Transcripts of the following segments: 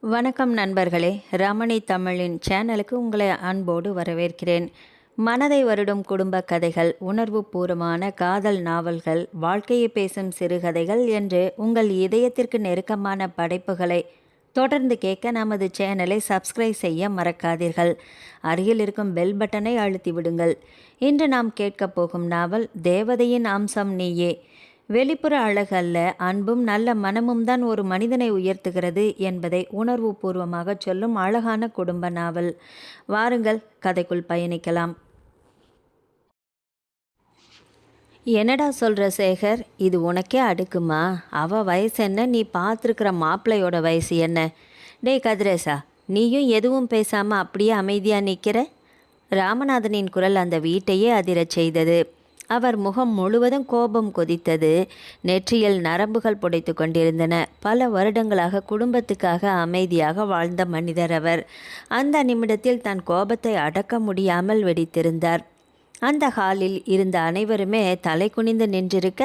வணக்கம் நண்பர்களே, ரமணி தமிழின் சேனலுக்கு உங்களை அன்போடு வரவேற்கிறேன். மனதை வருடும் குடும்ப கதைகள், உணர்வு பூர்வமான காதல் நாவல்கள், வாழ்க்கையை பேசும் சிறுகதைகள் என்று உங்கள் இதயத்திற்கு நெருக்கமான படைப்புகளை தொடர்ந்து கேட்க நமது சேனலை சப்ஸ்கிரைப் செய்ய மறக்காதீர்கள். அருகில் இருக்கும் பெல் பட்டனை அழுத்தி விடுங்கள். இன்று நாம் கேட்கப் போகும் நாவல் தேவதையின் அம்சம் நீயே. வெளிப்புற அழகு அல்ல, அன்பும் நல்ல மனமும் தான் ஒரு மனிதனை உயர்த்துகிறது என்பதை உணர்வு பூர்வமாக சொல்லும் அழகான குடும்ப நாவல். வாருங்கள், கதைக்குள் பயணிக்கலாம். என்னடா சொல்கிற சேகர், இது உனக்கே அடுக்குமா? அவள் வயசு என்ன, நீ பார்த்துருக்கிற மாப்பிள்ளையோட வயசு என்ன? டேய் கதிரேசா, நீயும் எதுவும் பேசாமல் அப்படியே அமைதியாக நிற்கிற? ராமநாதனின் குரல் அந்த வீட்டையே அதிரச் செய்தது. அவர் முகம் முழுவதும் கோபம் கொதித்தது. நெற்றியில் நரம்புகள் புடைத்து கொண்டிருந்தன. பல வருடங்களாக குடும்பத்துக்காக அமைதியாக வாழ்ந்த மனிதர் அவர். அந்த நிமிடத்தில் தன் கோபத்தை அடக்க முடியாமல் வெடித்திருந்தார். அந்த ஹாலில் இருந்த அனைவருமே தலை குனிந்து நின்றிருக்க,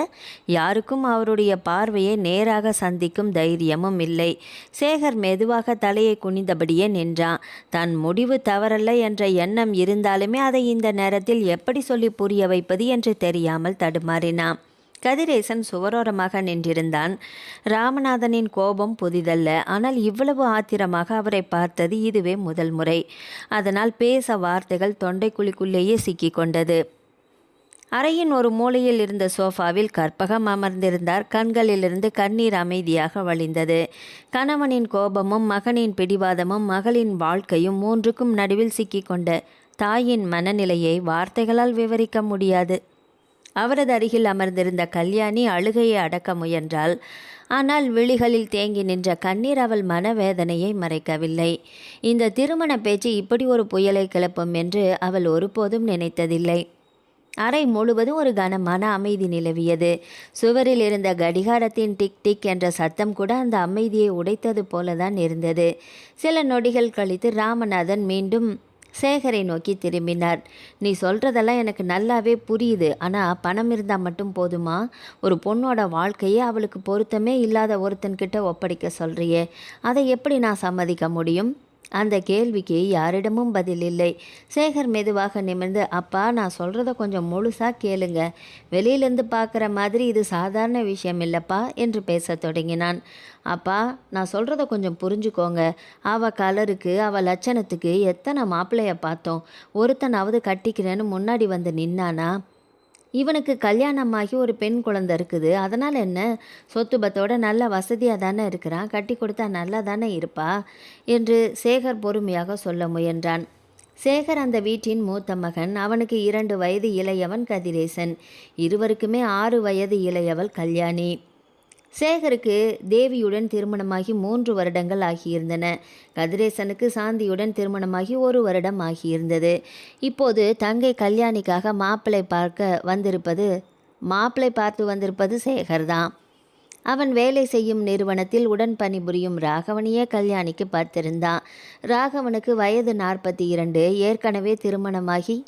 யாருக்கும் அவருடைய பார்வையை நேராக சந்திக்கும் தைரியமும் இல்லை. சேகர் மெதுவாக தலையை குனிந்தபடியே நின்றான். தன் முடிவு தவறல்ல என்ற எண்ணம் இருந்தாலுமே அதை இந்த நேரத்தில் எப்படி சொல்லி புரிய வைப்பது என்று தெரியாமல் தடுமாறினான். கதிரேசன் சுவரோரமாக நின்றிருந்தான். ராமநாதனின் கோபம் புதிதல்ல, ஆனால் இவ்வளவு ஆத்திரமாக அவரை பார்த்தது இதுவே முதல் முறை. அதனால் பேச வார்த்தைகள் தொண்டைக்குழிக்குள்ளேயே சிக்கிக்கொண்டது. அறையின் ஒரு மூலையில் இருந்த சோஃபாவில் கற்பகம் அமர்ந்திருந்தார். கண்களிலிருந்து கண்ணீர் அமைதியாக வழிந்தது. கணவனின் கோபமும் மகனின் பிடிவாதமும் மகளின் வாழ்க்கையும் மூன்றுக்கும் நடுவில் சிக்கிக்கொண்ட தாயின் மனநிலையை வார்த்தைகளால் விவரிக்க முடியாது. அவரது அருகில் அமர்ந்திருந்த கல்யாணி அழுகையை அடக்க முயன்றாள். ஆனால் விழிகளில் தேங்கி நின்ற கண்ணீர் அவள் மனவேதனையை மறைக்கவில்லை. இந்த திருமண பேச்சு இப்படி ஒரு புயலை கிளப்பும் என்று அவள் ஒருபோதும் நினைத்ததில்லை. அறை முழுவதும் ஒரு கனமான அமைதி நிலவியது. சுவரில் இருந்த கடிகாரத்தின் டிக் டிக் என்ற சத்தம் கூட அந்த அமைதியை உடைத்தது போலதான் இருந்தது. சில நொடிகள் கழித்து ராமநாதன் மீண்டும் சேகரை நோக்கி திரும்பினார். நீ சொல்கிறதெல்லாம் எனக்கு நல்லாவே புரியுது, ஆனால் பணம் இருந்தால் மட்டும் போதுமா? ஒரு பொண்ணோட வாழ்க்கையே அவளுக்கு பொருத்தமே இல்லாத ஒருத்தன்கிட்ட ஒப்படைக்க சொல்கிறியே, அதை எப்படி நான் சம்மதிக்க முடியும்? அந்த கேள்விக்கு யாரிடமும் பதில் இல்லை. சேகர் மெதுவாக நிமிர்ந்து, அப்பா, நான் சொல்கிறத கொஞ்சம் முழுசாக கேளுங்க. வெளியிலேருந்து பார்க்குற மாதிரி இது சாதாரண விஷயம் இல்லைப்பா என்று பேச தொடங்கினான். அப்பா, நான் சொல்கிறத கொஞ்சம் புரிஞ்சுக்கோங்க. அவள் கலருக்கு, அவள் லட்சணத்துக்கு எத்தனை மாப்பிள்ளைய பார்த்தோம். ஒருத்தனாவது கட்டிக்கிறேன்னு முன்னாடி வந்து நின்னானா? இவனுக்கு கல்யாணமாகி ஒரு பெண் குழந்தை இருக்குது. அதனால் என்ன? சொத்து பத்தோட நல்ல வசதியாக தானே இருக்கிறான். கட்டி கொடுத்தா நல்லா தானே இருப்பா என்று சேகர் பொறுமையாக சொல்ல முயன்றான். சேகர் அந்த வீட்டின் மூத்த மகன். அவனுக்கு 2 வயது இளையவன் கதிரேசன். இருவருக்குமே 6 வயது இளையவள் கல்யாணி. சேகருக்கு தேவியுடன் திருமணமாகி 3 வருடங்கள் ஆகியிருந்தன. கதிரேசனுக்கு சாந்தியுடன் திருமணமாகி 1 வருடம் ஆகியிருந்தது. இப்போது தங்கை கல்யாணிக்காக மாப்பிள்ளை பார்த்து வந்திருப்பது சேகர்தான். அவன் வேலை செய்யும் நிறுவனத்தில் உடன் பணிபுரியும் ராகவனையே கல்யாணிக்கு பார்த்திருந்தான். ராகவனுக்கு வயது 42. ஏற்கனவே திருமணமாகி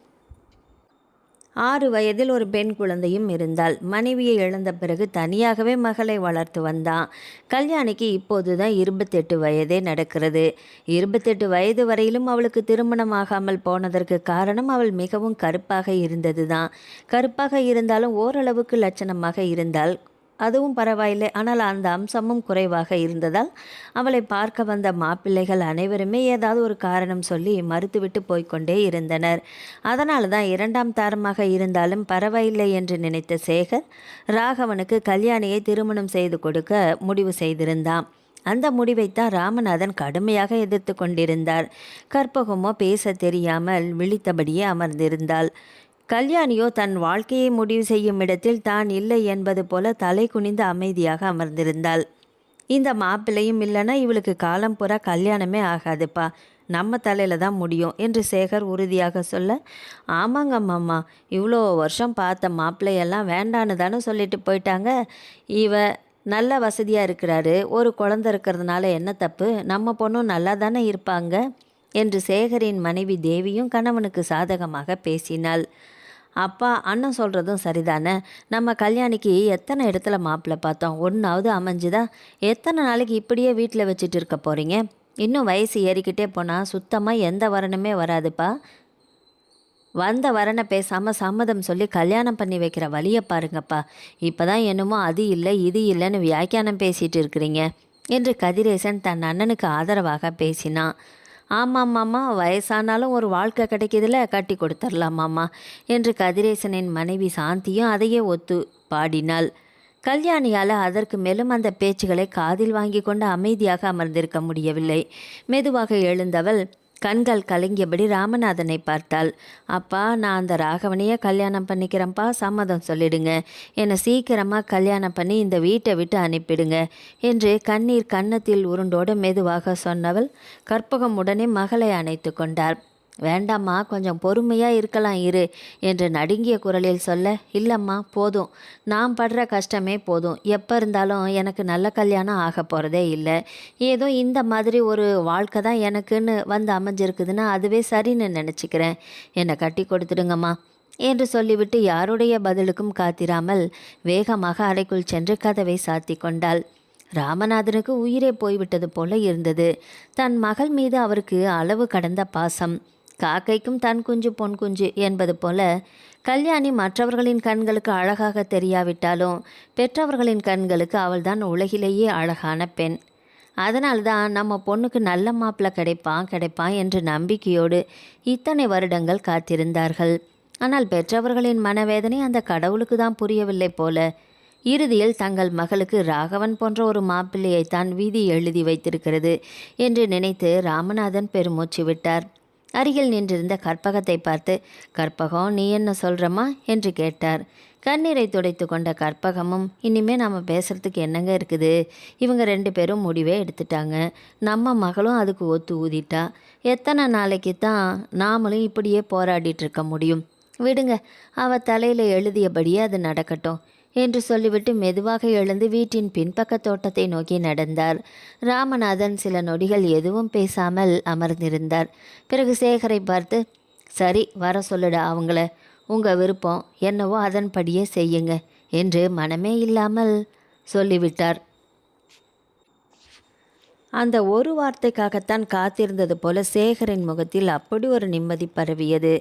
6 வயதில் ஒரு பெண் குழந்தையும் இருந்தாள். மனைவியை இழந்த பிறகு தனியாகவே மகளை வளர்த்து வந்தான். கல்யாணிக்கு இப்போதுதான் 28 வயதே நடக்கிறது. 28 வயது வரையிலும் அவளுக்கு திருமணமாகாமல் போனதற்கு காரணம் அவள் மிகவும் கருப்பாக இருந்தது தான். கருப்பாக இருந்தாலும் ஓரளவுக்கு லட்சணமாக இருந்தாள். அதுவும் பரவாயில்லை. ஆனால் அந்த அம்சமும் குறைவாக இருந்ததால் அவளை பார்க்க வந்த மாப்பிள்ளைகள் அனைவருமே ஏதாவது ஒரு காரணம் சொல்லி மறுத்துவிட்டு போய்கொண்டே இருந்தனர். அதனால தான் 2ஆம் தாரமாக இருந்தாலும் பரவாயில்லை என்று நினைத்த சேகர் ராகவனுக்கு கல்யாணியை திருமணம் செய்து கொடுக்க முடிவு செய்திருந்தான். அந்த முடிவைத்தான் ராமநாதன் கடுமையாக எதிர்த்து கொண்டிருந்தார். கற்பகமோ பேச தெரியாமல் விழித்தபடியே அமர்ந்திருந்தாள். கல்யாணியோ தன் வாழ்க்கையை முடிவு செய்யும் இடத்தில் தான் இல்லை என்பது போல தலை குனிந்து அமைதியாக அமர்ந்திருந்தாள். இந்த மாப்பிள்ளையும் இல்லைன்னா இவளுக்கு காலம் பூரா கல்யாணமே ஆகாதுப்பா, நம்ம தலையில் தான் முடியும் என்று சேகர் உறுதியாக சொல்ல, ஆமாங்க மாமா, இவ்வளோ வருஷம் பார்த்த மாப்பிள்ளையெல்லாம் வேண்டான்னு தானே சொல்லிட்டு போயிட்டாங்க. இவ நல்ல வசதியாக இருக்கிறாரு, ஒரு குழந்தை இருக்கிறதுனால என்ன தப்பு? நம்ம பொண்ணும் நல்லா தானே இருப்பாங்க என்று சேகரின் மனைவி தேவியும் கணவனுக்கு சாதகமாக பேசினாள். அப்பா, அண்ணன் சொல்கிறதும் சரிதானே. நம்ம கல்யாணிக்கு எத்தனை இடத்துல மாப்பிள்ளை பார்த்தோம், ஒன்றாவது அமைஞ்சுதா? எத்தனை நாளைக்கு இப்படியே வீட்டில் வச்சுட்டு இருக்க போகிறீங்க? இன்னும் வயசு ஏறிக்கிட்டே போனால் சுத்தமாக எந்த வரனுமே வராதுப்பா. வந்த வரனை பேசாமல் சம்மதம் சொல்லி கல்யாணம் பண்ணி வைக்கிற வழியை பாருங்கப்பா. இப்போ தான் என்னமோ அது இல்லை இது இல்லைன்னு வியாக்கியானம் பேசிகிட்டு இருக்கிறீங்க என்று கதிரேசன் தன் அண்ணனுக்கு ஆதரவாக பேசினான். ஆமாம் மாமா, வயசானாலும் ஒரு வாழ்க்கை கிடைக்கிதுல, கட்டி கொடுத்துர்லாம் மாமா என்று கதிரேசனின் மனைவி சாந்தியும் அதையே ஒத்து பாடினாள். கல்யாணியால் அதற்கு மேலும் அந்த பேச்சுகளை காதில் வாங்கி கொண்டு அமைதியாக அமர்ந்திருக்க முடியவில்லை. மெதுவாக எழுந்தவள் கண்கள் கலங்கியபடி ராமநாதனை பார்த்தாள். அப்பா, நான் அந்த ராகவனையே கல்யாணம் பண்ணிக்கிறேன்ப்பா, சம்மதம் சொல்லிடுங்க, என்னை சீக்கிரமாக கல்யாணம் பண்ணி இந்த வீட்டை விட்டு அனுப்பிடுங்க என்று கண்ணீர் கன்னத்தில் உருண்டோடு மெதுவாக சொன்னவள் கற்பகம் உடனே மகளை அணைத்து கொண்டாள். வேண்டாம்மா, கொஞ்சம் பொறுமையாக இருக்கலாம் இரு என்று நடுங்கிய குரலில் சொல்ல, இல்லைம்மா போதும், நான் படுற கஷ்டமே போதும், எப்போ இருந்தாலும் எனக்கு நல்ல கல்யாணம் ஆக போகிறதே இல்லை, ஏதோ இந்த மாதிரி ஒரு வாழ்க்கை தான் எனக்குன்னு வந்து அமைஞ்சிருக்குதுன்னா அதுவே சரின்னு நினச்சிக்கிறேன், என்னை கட்டி கொடுத்துடுங்கம்மா என்று சொல்லிவிட்டு யாருடைய பதிலுக்கும் காத்திராமல் வேகமாக அறைக்குள் சென்று கதவை சாத்தி கொண்டாள். ராமநாதனுக்கு உயிரே போய்விட்டது போல இருந்தது. தன் மகள் மீது அவருக்கு அளவு கடந்த பாசம். காக்கைக்கும் தன் குஞ்சு பொன் குஞ்சு என்பது போல கல்யாணி மற்றவர்களின் கண்களுக்கு அழகாக தெரியாவிட்டாலும் பெற்றவர்களின் கண்களுக்கு அவள்தான் உலகிலேயே அழகான பெண். அதனால்தான் நம்ம பொண்ணுக்கு நல்ல மாப்பிள்ளை கிடைப்பான் என்று நம்பிக்கையோடு இத்தனை வருடங்கள் காத்திருந்தார்கள். ஆனால் பெற்றவர்களின் மனவேதனை அந்த கடவுளுக்கு தான் புரியவில்லை போல. இறுதியில் தங்கள் மகளுக்கு ராகவன் போன்ற ஒரு மாப்பிள்ளையைத்தான் விதி எழுதி வைத்திருக்கிறது என்று நினைத்து ராமநாதன் பெருமூச்சு விட்டார். அருகில் நின்றிருந்த கற்பகத்தை பார்த்து, கற்பகம், நீ என்ன சொல்கிறம்மா என்று கேட்டார். கண்ணீரை துடைத்து கொண்ட கற்பகமும், இனிமே நம்ம பேசுகிறதுக்கு என்னங்க இருக்குது, இவங்க 2 பேரும் முடிவே எடுத்துட்டாங்க, நம்ம மகளும் அதுக்கு ஒத்து ஊதிட்டா, எத்தனை நாளைக்கு தான் நாமளும் இப்படியே போராடிட்டு இருக்க முடியும், விடுங்க, அவள் தலையில் எழுதியபடியே அது நடக்கட்டும் என்று சொல்லிவிட்டு மெதுவாக எழுந்து வீட்டின் பின்பக்க தோட்டத்தை நோக்கி நடந்தார். ராமநாதன் சில நொடிகள் எதுவும் பேசாமல் அமர்ந்திருந்தார். பிறகு சேகரை பார்த்து, சரி, வர சொல்லுடா அவங்கள, உங்கள் விருப்பம் என்னவோ அதன்படியே செய்யுங்க என்று மனமே இல்லாமல் சொல்லிவிட்டார். அந்த ஒரு வார்த்தைக்காகத்தான் காத்திருந்தது போல சேகரின் முகத்தில் அப்படி ஒரு நிம்மதி பரவியது.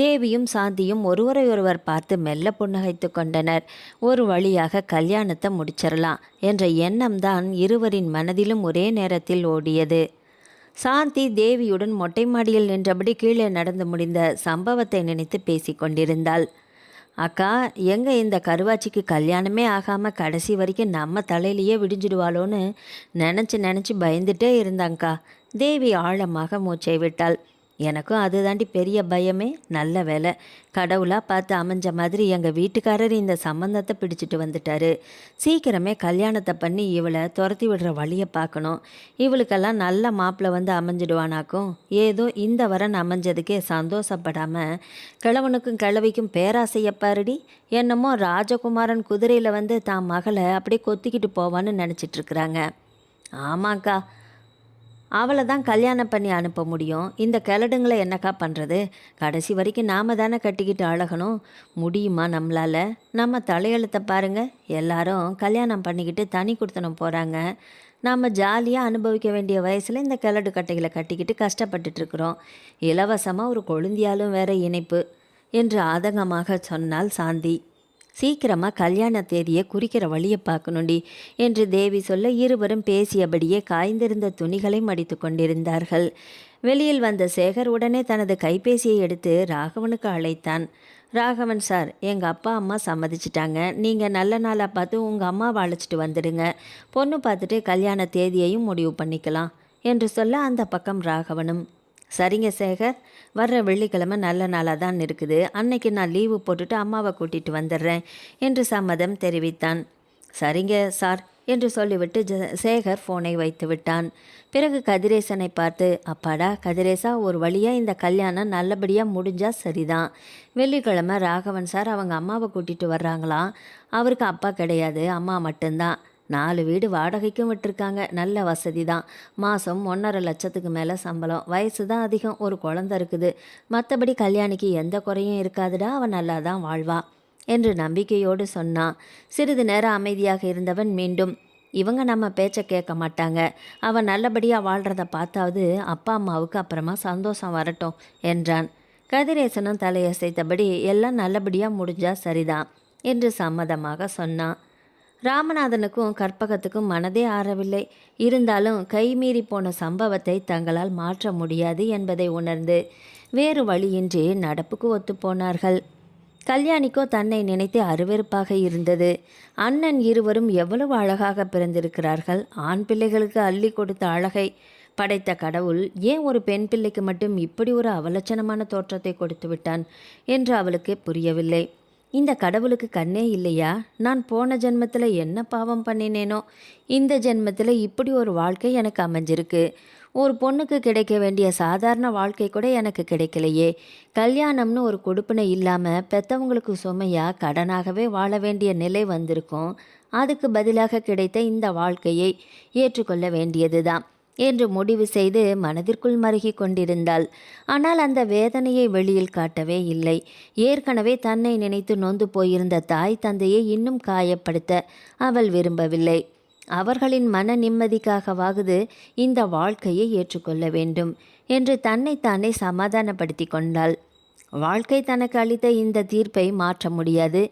தேவியும் சாந்தியும் ஒருவரையொருவர் பார்த்து மெல்ல புன்னகைத்து கொண்டனர். ஒரு வழியாக கல்யாணத்தை முடிச்சிடலாம் என்ற எண்ணம்தான் இருவரின் மனதிலும் ஒரே நேரத்தில் ஓடியது. சாந்தி தேவியுடன் மொட்டை மாடியில் நின்றபடி கீழே நடந்து முடிந்த சம்பவத்தை நினைத்து பேசிக்கொண்டிருந்தாள். அக்கா, எங்கே இந்த கருவாச்சிக்கு கல்யாணமே ஆகாமல் கடைசி வரைக்கும் நம்ம தலையிலேயே விடிஞ்சிடுவாளோன்னு நினச்சி பயந்துட்டே இருந்தாங்க்கா. தேவி ஆழமாக மூச்சை விட்டாள். எனக்கும் அது தாண்டி பெரிய பயமே. நல்ல வேலை, கடவுளாக பார்த்து அமைஞ்ச மாதிரி எங்கள் வீட்டுக்காரர் இந்த சம்பந்தத்தை பிடிச்சிட்டு வந்துட்டாரு. சீக்கிரமே கல்யாணத்தை பண்ணி இவளை துரத்தி விடுற வழியை பார்க்கணும். இவளுக்கெல்லாம் நல்ல மாப்பிள்ளை வந்து அமைஞ்சிடுவானாக்கும். ஏதோ இந்த வரன் அமைஞ்சதுக்கே சந்தோஷப்படாமல் கிழவனுக்கும் கிழவிக்கும் பேராசையப்பாருடி. என்னமோ ராஜகுமாரன் குதிரையில் வந்து தான் மகளை அப்படியே கொத்திக்கிட்டு போவான்னு நினச்சிட்ருக்குறாங்க. ஆமாக்கா, அவளை தான் கல்யாணம் பண்ணி அனுப்ப முடியும். இந்த கிழடுங்களை என்னக்கா பண்ணுறது? கடைசி வரைக்கும் நாம் தானே கட்டிக்கிட்டு அழகணும். முடியுமா நம்மளால்? நம்ம தலையெழுத்தை பாருங்கள், எல்லாரும் கல்யாணம் பண்ணிக்கிட்டு தனி கொடுத்தனம் போகிறாங்க. நாம் ஜாலியாக அனுபவிக்க வேண்டிய வயசில் இந்த கிழடு கட்டைகளை கட்டிக்கிட்டு கஷ்டப்பட்டுட்ருக்குறோம். இலவசமாக ஒரு கொழுந்தியாலும் வேற இணைப்பு என்று ஆதங்கமாக சொன்னாள் சாந்தி. சீக்கிரமாக கல்யாண தேதியை குறிக்கிற வழியை பார்க்கணுண்டி என்று தேவி சொல்ல இருவரும் பேசியபடியே காய்ந்திருந்த துணிகளை மடித்து கொண்டிருந்தார்கள். வெளியில் வந்த சேகர் உடனே தனது கைபேசியை எடுத்து ராகவனுக்கு அழைத்தான். ராகவன் சார், எங்கள் அப்பா அம்மா சம்மதிச்சிட்டாங்க. நீங்கள் நல்ல நாளாக பார்த்து உங்கள் அம்மாவை அழைச்சிட்டு வந்துடுங்க. பொண்ணு பார்த்துட்டு கல்யாண தேதியையும் முடிவு பண்ணிக்கலாம் என்று சொல்ல அந்த பக்கம் ராகவனும், சரிங்க சேகர், வர்ற வெள்ளிக்கிழமை நல்ல நாளாக தான் இருக்குது, அன்னைக்கு நான் லீவு போட்டுட்டு அம்மாவை கூட்டிகிட்டு வந்துடுறேன் என்று சம்மதம் தெரிவித்தான். சரிங்க சார் என்று சொல்லிவிட்டு சேகர் ஃபோனை வைத்து விட்டான். பிறகு கதிரேசனை பார்த்து, அப்பாடா கதிரேசா, ஒரு வழியாக இந்த கல்யாணம் நல்லபடியாக முடிஞ்சால் சரிதான். வெள்ளிக்கிழமை ராகவன் சார் அவங்க அம்மாவை கூட்டிகிட்டு வர்றாங்களாம். அவருக்கு அப்பா கிடையாது, அம்மா மட்டும்தான். 4 வீடு வாடகைக்கும் விட்டுருக்காங்க. நல்ல வசதி தான். மாதம் 1.5 லட்சத்துக்கு மேலே சம்பளம். வயசு தான் அதிகம், ஒரு குழந்தை இருக்குது. மற்றபடி கல்யாணிக்கு எந்த குறையும் இருக்காதுடா, அவன் நல்லா தான் வாழ்வா என்று நம்பிக்கையோடு சொன்னான். சிறிது நேரம் அமைதியாக இருந்தவன் மீண்டும், இவங்க நம்ம பேச்சை கேட்க மாட்டாங்க. அவன் நல்லபடியாக வாழ்கிறத பார்த்தாவது அப்பா அம்மாவுக்கு அப்புறமா சந்தோஷம் வரட்டும் என்றான். கதிரேசனும் தலையசைத்தபடி எல்லாம் நல்லபடியாக முடிஞ்சா சரிதான் என்று சம்மதமாக சொன்னான். ராமநாதனுக்கும் கற்பகத்துக்கும் மனதே ஆறவில்லை. இருந்தாலும் கைமீறி போன சம்பவத்தை தங்களால் மாற்ற முடியாது என்பதை உணர்ந்து வேறு வழியின்றி நடப்புக்கு ஒத்துப்போனார்கள். கல்யாணிக்கோ தன்னை நினைத்து அருவருப்பாக இருந்தது. அண்ணன் இருவரும் எவ்வளவு அழகாக பிறந்திருக்கிறார்கள். ஆண் பிள்ளைகளுக்கு அள்ளி கொடுத்த அழகை படைத்த கடவுள் ஏன் ஒரு பெண் பிள்ளைக்கு மட்டும் இப்படி ஒரு அவலட்சணமான தோற்றத்தை கொடுத்து விட்டான் என்று அவளுக்கு புரியவில்லை. இந்த கடவுளுக்கு கண்ணே இல்லையா? நான் போன ஜென்மத்தில் என்ன பாவம் பண்ணினேனோ இந்த ஜென்மத்தில் இப்படி ஒரு வாழ்க்கை எனக்கு அமைஞ்சிருக்கு. ஒரு பொண்ணுக்கு கிடைக்க வேண்டிய சாதாரண வாழ்க்கை கூட எனக்கு கிடைக்கலையே. கல்யாணம்னு ஒரு கொடுப்பினை இல்லாமல் பெற்றவங்களுக்கு சுமையாக கடனாகவே வாழ வேண்டிய நிலை வந்திருக்கும். அதுக்கு பதிலாக கிடைத்த இந்த வாழ்க்கையை ஏற்றுக்கொள்ள வேண்டியது தான் என்று முடிவு செய்து மனதிற்குள் மருகி கொண்டிருந்தாள். ஆனால் அந்த வேதனையை வெளியில் காட்டவே இல்லை. ஏற்கனவே தன்னை நினைத்து நொந்து போயிருந்த தாய் தந்தையை இன்னும் காயப்படுத்த அவள் விரும்பவில்லை. அவர்களின் மன நிம்மதிக்காகவாகுது இந்த வாழ்க்கையை ஏற்றுக்கொள்ள வேண்டும் என்று தன்னைத்தானே சமாதானப்படுத்தி கொண்டாள். வாழ்க்கை தனக்கு அளித்த இந்த தீர்ப்பை மாற்ற முடியாது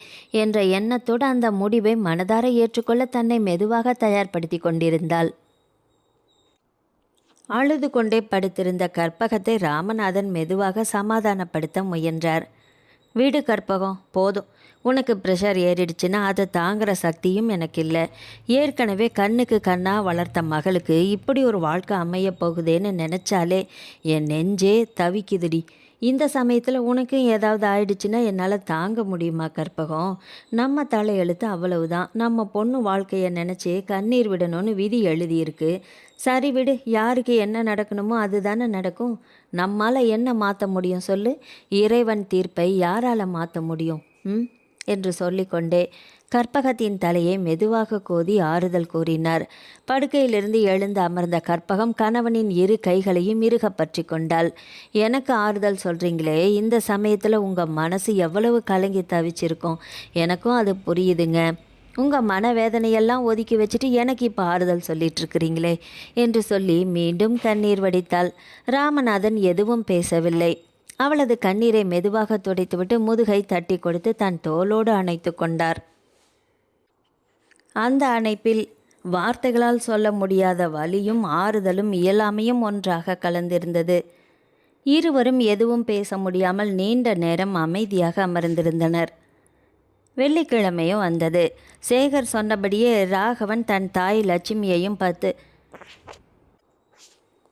என்ற எண்ணத்தோடு அந்த முடிவை மனதார ஏற்றுக்கொள்ள தன்னை மெதுவாக தயார்படுத்தி கொண்டிருந்தாள். அழுது கொண்டே படுத்திருந்த கற்பகத்தை ராமநாதன் மெதுவாக சமாதானப்படுத்த முயன்றார். வீடு கற்பகம், போதும். உனக்கு ப்ரெஷர் ஏறிடுச்சுன்னா அதை தாங்குகிற சக்தியும் எனக்கு இல்லை. ஏற்கனவே கண்ணுக்கு கண்ணாக வளர்த்த மகளுக்கு இப்படி ஒரு வாழ்க்கை அமைய போகுதேன்னு நினச்சாலே என் நெஞ்சே தவிக்குதுடி. இந்த சமயத்தில் உனக்கும் ஏதாவது ஆயிடுச்சுன்னா என்னால் தாங்க முடியுமா கற்பகம்? நம்ம தலையெழுத்து அவ்வளவுதான். நம்ம பொண்ணு வாழ்க்கையை நினச்சி கண்ணீர் விடணும்னு விதி எழுதியிருக்கு. சரி விடு, யாருக்கு என்ன நடக்கணுமோ அதுதானே நடக்கும். நம்மால் என்ன மாற்ற முடியும் சொல்லு? இறைவன் தீர்ப்பை யாரால் மாற்ற முடியும் என்று சொல்லிக்கொண்டே கற்பகத்தின் தலையை மெதுவாக கோதி ஆறுதல் கூறினார். படுக்கையிலிருந்து எழுந்து அமர்ந்த கற்பகம் கணவனின் இரு கைகளையும் இறுக பற்றி கொண்டாள். எனக்கு ஆறுதல் சொல்கிறீங்களே, இந்த சமயத்தில் உங்கள் மனசு எவ்வளவு கலங்கி தவிச்சிருக்கும் எனக்கும் அது புரியுதுங்க. உங்கள் மனவேதனையெல்லாம் ஒதுக்கி வச்சுட்டு எனக்கு இப்போ ஆறுதல் சொல்லிகிட்ருக்கிறீங்களே என்று சொல்லி மீண்டும் கண்ணீர் வடித்தாள். ராமநாதன் எதுவும் பேசவில்லை. அவளது கண்ணீரை மெதுவாக துடைத்துவிட்டு முதுகை தட்டி கொடுத்து தன் தோளோடு அணைத்து கொண்டார். அந்த அணைப்பில் வார்த்தைகளால் சொல்ல முடியாத வலியும் ஆறுதலும் இயலாமையும் ஒன்றாக கலந்திருந்தது. இருவரும் எதுவும் பேச முடியாமல் நீண்ட நேரம் அமைதியாக அமர்ந்திருந்தனர். வெள்ளிக்கிழமையும் வந்தது. சேகர் சொன்னபடியே ராகவன் தன் தாய் லட்சுமியையும் பார்த்து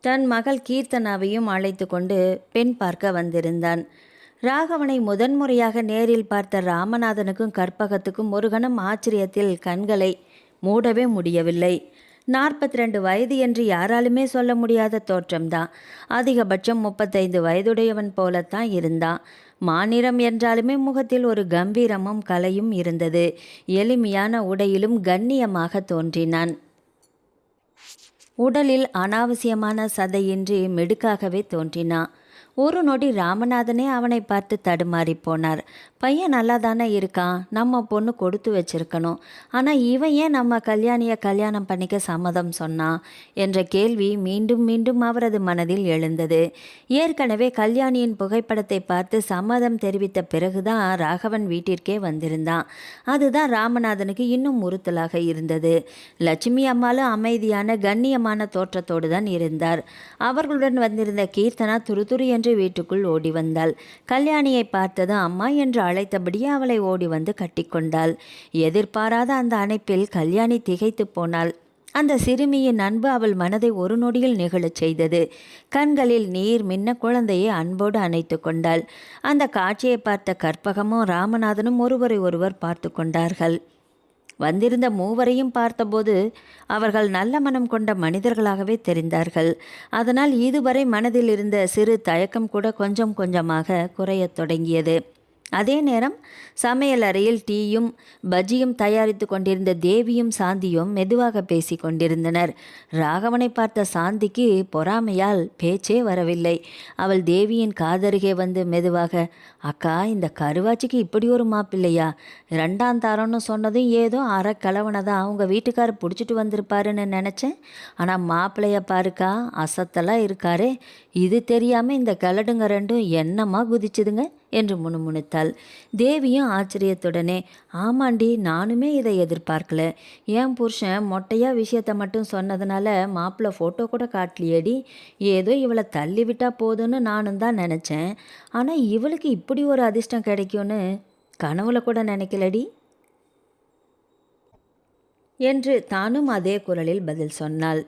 தன் மகள் கீர்த்தனாவையும் அழைத்து கொண்டு பெண் பார்க்க வந்திருந்தான். ராகவனை முதன்முறையாக நேரில் பார்த்த ராமநாதனுக்கும் கற்பகத்துக்கும் ஒரு கணம் ஆச்சரியத்தில் கண்களை மூடவே முடியவில்லை. 42 வயது என்று யாராலுமே சொல்ல முடியாத தோற்றம்தான். அதிகபட்சம் 35 வயதுடையவன் போலத்தான் இருந்தான். மாநிறம் என்றாலுமே முகத்தில் ஒரு கம்பீரமும் கலையும் இருந்தது. எளிமையான உடையிலும் கண்ணியமாக தோன்றினான். உடலில் அனாவசியமான சதையின்றி மெடுக்காகவே தோன்றினான். ஒரு நொடி ராமநாதனே அவனை பார்த்து தடுமாறி போனார். பையன் நல்லா தானே இருக்கான், நம்ம பொண்ணு கொடுத்து வச்சிருக்கணும். ஆனால் இவன் ஏன் நம்ம கல்யாணியை கல்யாணம் பண்ணிக்க சம்மதம் சொன்னான் என்ற கேள்வி மீண்டும் மீண்டும் அவரது மனதில் எழுந்தது. ஏற்கனவே கல்யாணியின் புகைப்படத்தை பார்த்து சம்மதம் தெரிவித்த பிறகுதான் ராகவன் வீட்டிற்கே வந்திருந்தான். அதுதான் ராமநாதனுக்கு இன்னும் உறுத்தலாக இருந்தது. லட்சுமி அம்மாளும் அமைதியான கண்ணியமான தோற்றத்தோடு தான் இருந்தார். அவர்களுடன் வந்திருந்த கீர்த்தனா துருதுரு என்று வீட்டுக்குள் ஓடி வந்தாள். கல்யாணியை பார்த்ததும் அம்மா என்று அழைத்தபடியே அவளை ஓடி வந்து கட்டிக்கொண்டாள். எதிர்பாராத அந்த அணைப்பில் கல்யாணி திகைத்து போனாள். அந்த சிறுமியின் அன்பு அவள் மனதை ஒரு நொடியில் நிகழச் செய்தது. கண்களில் நீர் மின்ன குழந்தையை அன்போடு அணைத்து கொண்டாள். அந்த காட்சியை பார்த்த கற்பகமும் ராமநாதனும் ஒருவரை ஒருவர் பார்த்து கொண்டார்கள். வந்திருந்த மூவரையும் பார்த்தபோது அவர்கள் நல்ல மனம் கொண்ட மனிதர்களாகவே தெரிந்தார்கள். அதனால் இதுவரை மனதில் இருந்த சிறு தயக்கம் கூட கொஞ்சம் கொஞ்சமாக குறையத் தொடங்கியது. அதே நேரம் சமையல் அறையில் டீயும் பஜ்ஜியும் தயாரித்து கொண்டிருந்த தேவியும் சாந்தியும் மெதுவாக பேசி கொண்டிருந்தனர். ராகவனை பார்த்த சாந்திக்கு பொறாமையால் பேச்சே வரவில்லை. அவள் தேவியின் காதருகே வந்து மெதுவாக, அக்கா, இந்த கருவாச்சிக்கு இப்படி ஒரு மாப்பிள்ளையா? 2ஆம் தரம்னு சொன்னதும் ஏதோ அறக்கிழவனை தான் அவங்க வீட்டுக்காரர் பிடிச்சிட்டு வந்திருப்பாருன்னு நினச்சேன். ஆனால் மாப்பிள்ளைய பாருக்கா, அசத்தலாக இருக்காரே. இது தெரியாமல் இந்த கிழடுங்க ரெண்டும் என்னம்மா குதிச்சுதுங்க என்று முணுமுணுத்தாள். தேவியும் ஆச்சரியத்துடனே, ஆமாண்டி, நானுமே இதை எதிர்பார்க்கல. என் புருஷன் மொட்டையாக விஷயத்தை மட்டும் சொன்னதுனால மாப்பிள்ளை ஃபோட்டோ கூட காட்டலையேடி. ஏதோ இவளை தள்ளி விட்டா போதும்னு நானும் தான் நினச்சேன். ஆனால் இவளுக்கு இப்படி ஒரு அதிர்ஷ்டம் கிடைக்கும்னு கனவுல கூட நினைக்கலடி என்று தானும் அதே குரலில் பதில் சொன்னாள்.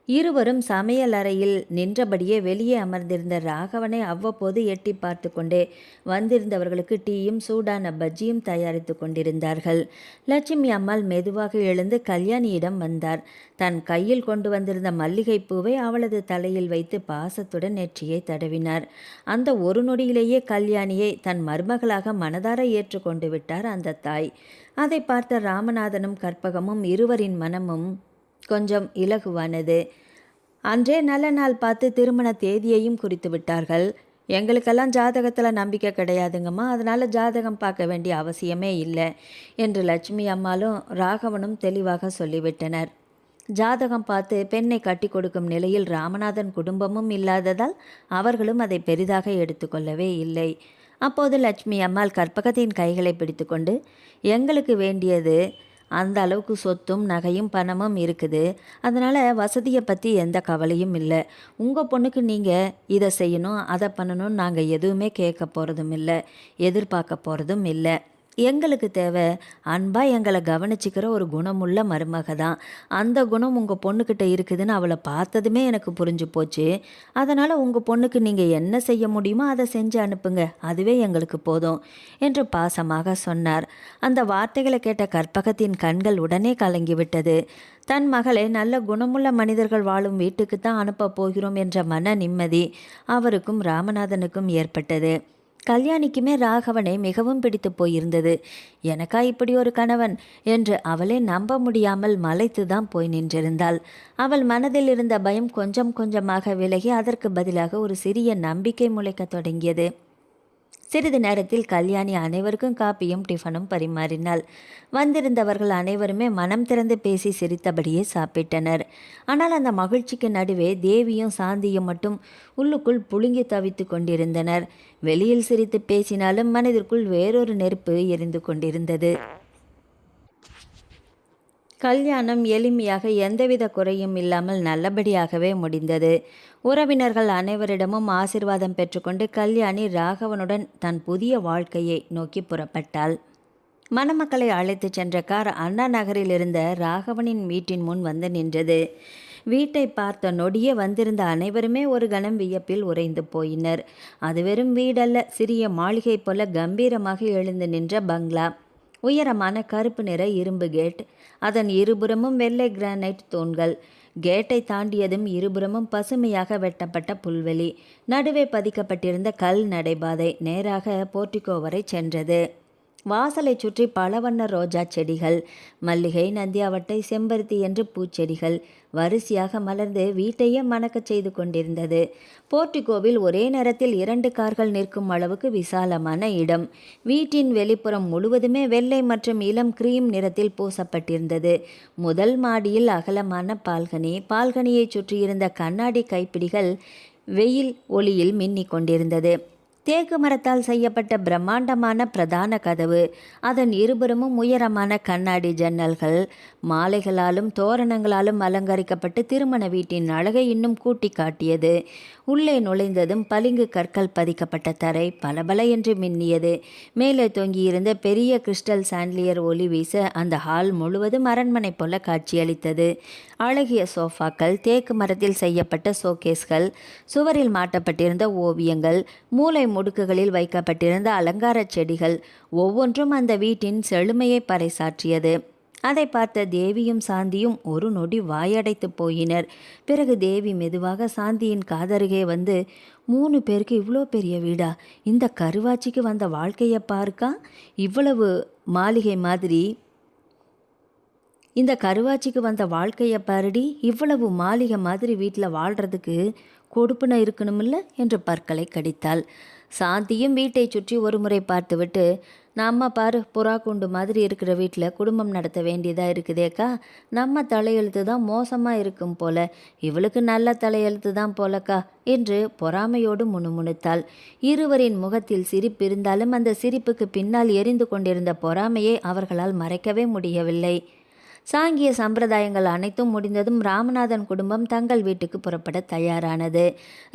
இருவரும் சமையல் அறையில் நின்றபடியே வெளியே அமர்ந்திருந்த ராகவனை அவ்வப்போது எட்டி பார்த்து கொண்டே வந்திருந்தவர்களுக்கு டீயும் சூடான பஜ்ஜியும் தயாரித்து கொண்டிருந்தார்கள். லட்சுமி அம்மாள் மெதுவாக எழுந்து கல்யாணியிடம் வந்தார். தன் கையில் கொண்டு வந்திருந்த மல்லிகைப்பூவை அவளது தலையில் வைத்து பாசத்துடன் நெற்றியை தடவினார். அந்த ஒரு நொடியிலேயே கல்யாணியை தன் மருமகளாக மனதார ஏற்றுக்கொண்டு விட்டார் அந்த தாய். அதை பார்த்த ராமநாதனும் கற்பகமும் இருவரின் மனமும் கொஞ்சம் இலகுவானது. அன்றே நல்ல நாள் பார்த்து திருமண தேதியையும் குறித்து விட்டார்கள். எங்களுக்கெல்லாம் ஜாதகத்தில் நம்பிக்கை கிடையாதுங்கம்மா, அதனால் ஜாதகம் பார்க்க வேண்டிய அவசியமே இல்லை என்று லட்சுமி அம்மாளும் ராகவனும் தெளிவாக சொல்லிவிட்டனர். ஜாதகம் பார்த்து பெண்ணை கட்டி கொடுக்கும் நிலையில் ராமநாதன் குடும்பமும் இல்லாததால் அவர்களும் அதை பெரிதாக எடுத்துக்கொள்ளவே இல்லை. அப்போது லட்சுமி அம்மாள் கற்பகத்தின் கைகளை பிடித்து கொண்டு, எங்களுக்கு வேண்டியது அந்த அளவுக்கு சொத்தும் நகையும் பணமும் இருக்குது. அதனால் வசதியை பற்றி எந்த கவலையும் இல்லை. உங்கள் பொண்ணுக்கு நீங்கள் இதை செய்யணும் அதை பண்ணணும்னு நாங்கள் எதுவுமே கேட்க போகிறதும் இல்லை, எதிர்பார்க்க போகிறதும் இல்லை. எங்களுக்கு தேவை அன்பாக எங்களை கவனிச்சிக்கிற ஒரு குணமுள்ள மருமக தான். அந்த குணம் உங்கள் பொண்ணுக்கிட்ட இருக்குதுன்னு அவளை பார்த்ததுமே எனக்கு புரிஞ்சு போச்சு. அதனால் உங்கள் பொண்ணுக்கு நீங்கள் என்ன செய்ய முடியுமோ அதை செஞ்சு அனுப்புங்க, அதுவே எங்களுக்கு போதும் என்று பாசமாக சொன்னார். அந்த வார்த்தைகளை கேட்ட கற்பகத்தின் கண்கள் உடனே கலங்கிவிட்டது. தன் மகளை நல்ல குணமுள்ள மனிதர்கள் வாழும் வீட்டுக்கு தான் அனுப்ப போகிறோம் என்ற மன நிம்மதி அவருக்கும் ராமநாதனுக்கும் ஏற்பட்டது. கல்யாணிக்குமே ராகவனை மிகவும் பிடித்து போயிருந்தது. எனக்கா இப்படி ஒரு கணவன் என்று அவளே நம்ப முடியாமல் மலைத்து தான் போய் நின்றிருந்தாள். அவள் மனதில் இருந்த பயம் கொஞ்சம் கொஞ்சமாக விலகி அதற்கு பதிலாக ஒரு சிறிய நம்பிக்கை முளைக்க தொடங்கியது. சிறிது நேரத்தில் கல்யாணி அனைவருக்கும் காப்பியும் டிஃபனும் பரிமாறினாள். வந்திருந்தவர்கள் அனைவருமே மனம் திறந்து பேசி சிரித்தபடியே சாப்பிட்டனர். ஆனால் அந்த மகிழ்ச்சிக்கு நடுவே தேவியும் சாந்தியும் மட்டும் உள்ளுக்குள் புழுங்கி தவித்து கொண்டிருந்தனர். வெளியில் சிரித்து பேசினாலும் மனதிற்குள் வேறொரு நெருப்பு எரிந்து கொண்டிருந்தது. கல்யாணம் எளிமையாக எந்தவித குறையும் இல்லாமல் நல்லபடியாகவே முடிந்தது. உறவினர்கள் அனைவரிடமும் ஆசிர்வாதம் பெற்றுக்கொண்டு கல்யாணி ராகவனுடன் தன் புதிய வாழ்க்கையை நோக்கி புறப்பட்டாள். மணமக்களை அழைத்து சென்ற கார் அண்ணா நகரில் இருந்த ராகவனின் வீட்டின் முன் வந்து நின்றது. வீட்டை பார்த்த நொடியே வந்திருந்த அனைவருமே ஒரு கணம் வியப்பில் உறைந்து போயினர். அது வெறும் வீடல்ல, சிறிய மாளிகை போல கம்பீரமாக எழுந்து நின்ற பங்களா. உயரமான கருப்பு நிற இரும்பு கேட், அதன் இருபுறமும் வெள்ளை கிரானைட் தூண்கள். கேட்டை தாண்டியதும் இருபுறமும் பசுமையாக வெட்டப்பட்ட புல்வெளி. நடுவே பதிக்கப்பட்டிருந்த கல் நடைபாதை நேராக போர்டிகோ வரை சென்றது. வாசலை சுற்றி பல வண்ண ரோஜா செடிகள், மல்லிகை, நந்தியாவட்டை, செம்பருத்தி என்று பூச்செடிகள் வரிசையாக மலர்ந்து வீட்டையே மணக்கச் செய்து கொண்டிருந்தது. போர்டிகோவில் ஒரே நேரத்தில் 2 கார்கள் நிற்கும் அளவுக்கு விசாலமான இடம். வீட்டின் வெளிப்புறம் முழுவதுமே வெள்ளை மற்றும் இளம் கிரீம் நிறத்தில் பூசப்பட்டிருந்தது. முதல் மாடியில் அகலமான பால்கனியை சுற்றியிருந்த கண்ணாடி கைப்பிடிகள் வெயில் ஒளியில் மின்னிக் கொண்டிருந்தது. தேக்கு மரத்தால் செய்யப்பட்ட பிரம்மாண்டமான பிரதான கதவு, அதன் இருபுறமும் உயரமான கண்ணாடி ஜன்னல்கள் மாலைகளாலும் தோரணங்களாலும் அலங்கரிக்கப்பட்டு திருமண வீட்டின் அழகை இன்னும் கூட்டி காட்டியது. உள்ளே நுழைந்ததும் பளிங்கு கற்கள் பதிக்கப்பட்ட தரை பலபல என்று மின்னியது. மேலே தொங்கியிருந்த பெரிய கிறிஸ்டல் சாண்ட்லியர் ஒளி வீச அந்த ஹால் முழுவதும் அரண்மனை போல காட்சியளித்தது. அழகிய சோஃபாக்கள், தேக்கு மரத்தில் செய்யப்பட்ட ஷோகேஸ்கள், சுவரில் மாட்டப்பட்டிருந்த ஓவியங்கள், மூலை முடுக்குகளில் வைக்கப்பட்டிருந்த அலங்கார செடிகள் ஒவ்வொன்றும் அந்த வீட்டின் செழுமையை பறைசாற்றியது. அதை பார்த்த தேவியும் சாந்தியும் ஒரு நொடி வாயடைத்து போயினர். பிறகு தேவி மெதுவாக சாந்தியின் காதருகே வந்து, 3 பேருக்கு இவ்வளோ பெரிய வீடா? இந்த கருவாச்சிக்கு வந்த வாழ்க்கையை பாருக்கா. இவ்வளவு மாளிகை மாதிரி இந்த கருவாச்சிக்கு வந்த வாழ்க்கையை பாருடி. இவ்வளவு மாளிகை மாதிரி வீட்டில் வாழ்கிறதுக்கு கொடுப்புன இருக்கணுமில்ல என்று பற்களை கடித்தாள். சாந்தியும் வீட்டை சுற்றி ஒரு முறை பார்த்துவிட்டு, நம்ம பாரு புறா கூண்டு மாதிரி இருக்கிற வீட்டில் குடும்பம் நடத்த வேண்டியதாக இருக்குதேக்கா. நம்ம தலையெழுத்து தான் மோசமாக இருக்கும் போல, இவளுக்கு நல்ல தலையெழுத்து தான் போலக்கா என்று பொறாமையோடு முணுமுணுத்தாள். இருவரின் முகத்தில் சிரிப்பு இருந்தாலும் அந்த சிரிப்புக்கு பின்னால் எரிந்து கொண்டிருந்த பொறாமையை அவர்களால் மறைக்கவே முடியவில்லை. சாங்கிய சம்பிரதாயங்கள் அனைத்தும் முடிந்ததும் ராமநாதன் குடும்பம் தங்கள் வீட்டுக்கு புறப்பட தயாரானது.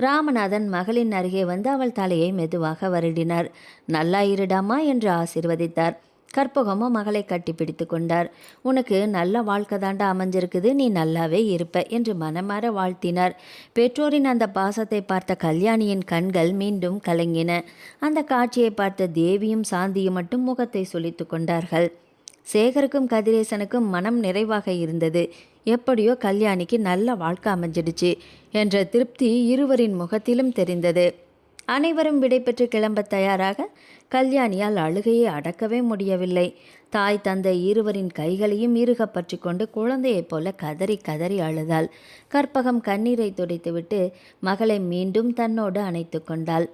ராமநாதன் மகளின் அருகே வந்து அவள் தலையை மெதுவாக வருடினார். நல்லா இருடாமா என்று ஆசீர்வதித்தார். கற்பகமும் மகளை கட்டி பிடித்து கொண்டார். உனக்கு நல்ல வாழ்க்கை தாண்டா அமைஞ்சிருக்குது, நீ நல்லாவே இருப்ப என்று மனமாற வாழ்த்தினார். பெற்றோரின் அந்த பாசத்தை பார்த்த கல்யாணியின் கண்கள் மீண்டும் கலங்கின. அந்த காட்சியை பார்த்த தேவியும் சாந்தியும் மட்டும் முகத்தை சுளித்து கொண்டார்கள். சேகருக்கும் கதிரேசனுக்கும் மனம் நிறைவாக இருந்தது. எப்படியோ கல்யாணிக்கு நல்ல வாழ்க்கை அமைஞ்சிடுச்சு என்ற திருப்தி இருவரின் முகத்திலும் தெரிந்தது. அனைவரும் விடைபெற்று கிளம்ப தயாராக கல்யாணியால் அழுகையை அடக்கவே முடியவில்லை. தாய் தந்தை இருவரின் கைகளையும் இறுக பற்றி கொண்டு குழந்தையைப் போல கதறி கதறி அழுதாள். கற்பகம் கண்ணீரை துடைத்துவிட்டு மகளை மீண்டும் தன்னோடு அணைத்து கொண்டாள்.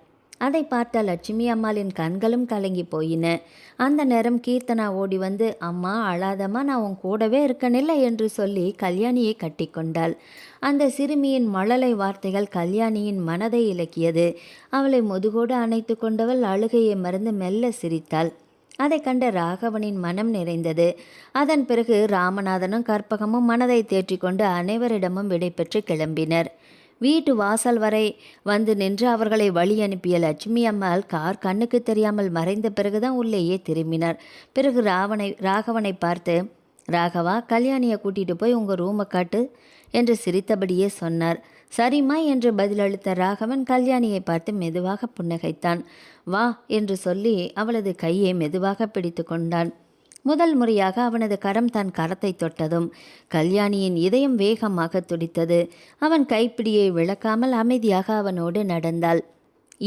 அதை பார்த்த லட்சுமி அம்மாளின் கண்களும் கலங்கி போயின. அந்த நேரம் கீர்த்தனா ஓடி வந்து, அம்மா அழாதம்மா, நான் உன் கூடவே இருக்கனில்லை என்று சொல்லி கல்யாணியை கட்டி கொண்டாள். அந்த சிறுமியின் மழலை வார்த்தைகள் கல்யாணியின் மனதை இலக்கியது. அவளை முதுகோடு அணைத்து கொண்டவள் அழுகையை மறந்து மெல்ல சிரித்தாள். அதை கண்ட ராகவனின் மனம் நிறைந்தது. அதன் பிறகு ராமநாதனும் கற்பகமும் மனதை தேற்றிக்கொண்டு அனைவரிடமும் விடைபெற்று கிளம்பினர். வீட்டு வாசல் வரை வந்து நின்று அவர்களை வழி அனுப்பிய லட்சுமி அம்மாள் கார் கண்ணுக்கு தெரியாமல் மறைந்த பிறகுதான் உள்ளேயே திரும்பினார். பிறகு ராகவனை பார்த்து, ராகவா, கல்யாணியை கூட்டிகிட்டு போய் உங்கள் ரூமை காட்டு என்று சிரித்தபடியே சொன்னார். சரிம்மா என்று பதிலளித்த ராகவன் கல்யாணியை பார்த்து மெதுவாக புன்னகைத்தான். வா என்று சொல்லி அவளது கையை மெதுவாக பிடித்து கொண்டான். முதல் முறையாக அவனது கரம் தன் கரத்தை தொட்டதும் கல்யாணியின் இதயம் வேகமாக துடித்தது. அவன் கைப்பிடியை விளக்காமல் அமைதியாக அவனோடு நடந்தாள்.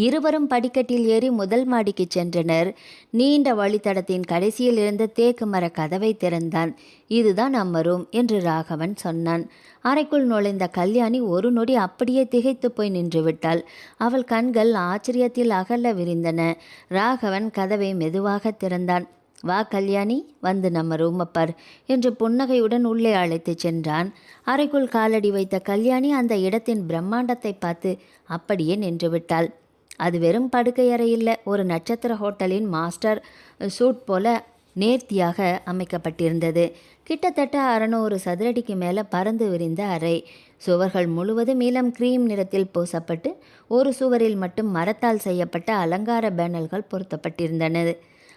இருவரும் படிக்கட்டில் ஏறி முதல் மாடிக்கு சென்றனர். நீண்ட வழித்தடத்தின் கடைசியில் இருந்த தேக்கு மர கதவை திறந்தான். இதுதான் நம்ம ரூம் என்று ராகவன் சொன்னான். அறைக்குள் நுழைந்த கல்யாணி ஒரு நொடி அப்படியே திகைத்து போய் நின்று விட்டாள். அவள் கண்கள் ஆச்சரியத்தில் அகல விரிந்தன. ராகவன் கதவை மெதுவாக திறந்தான். வா கல்யாணி, வந்து நம்ம ரூமப்பார் என்று புன்னகையுடன் உள்ளே அழைத்து சென்றான். அறைக்குள் காலடி வைத்த கல்யாணி அந்த இடத்தின் பிரம்மாண்டத்தை பார்த்து அப்படியே நின்று விட்டாள். அது வெறும் படுக்கை அறை இல்லை, ஒரு நட்சத்திர ஹோட்டலின் மாஸ்டர் சூட் போல நேர்த்தியாக அமைக்கப்பட்டிருந்தது. கிட்டத்தட்ட 600 சதுரடிக்கு மேலே பறந்து விரிந்த அறை. சுவர்கள் முழுவதும் இளம் கிரீம் நிறத்தில் பூசப்பட்டு ஒரு சுவரில் மட்டும் மரத்தால் செய்யப்பட்ட அலங்கார பேனல்கள் பொருத்தப்பட்டிருந்தன.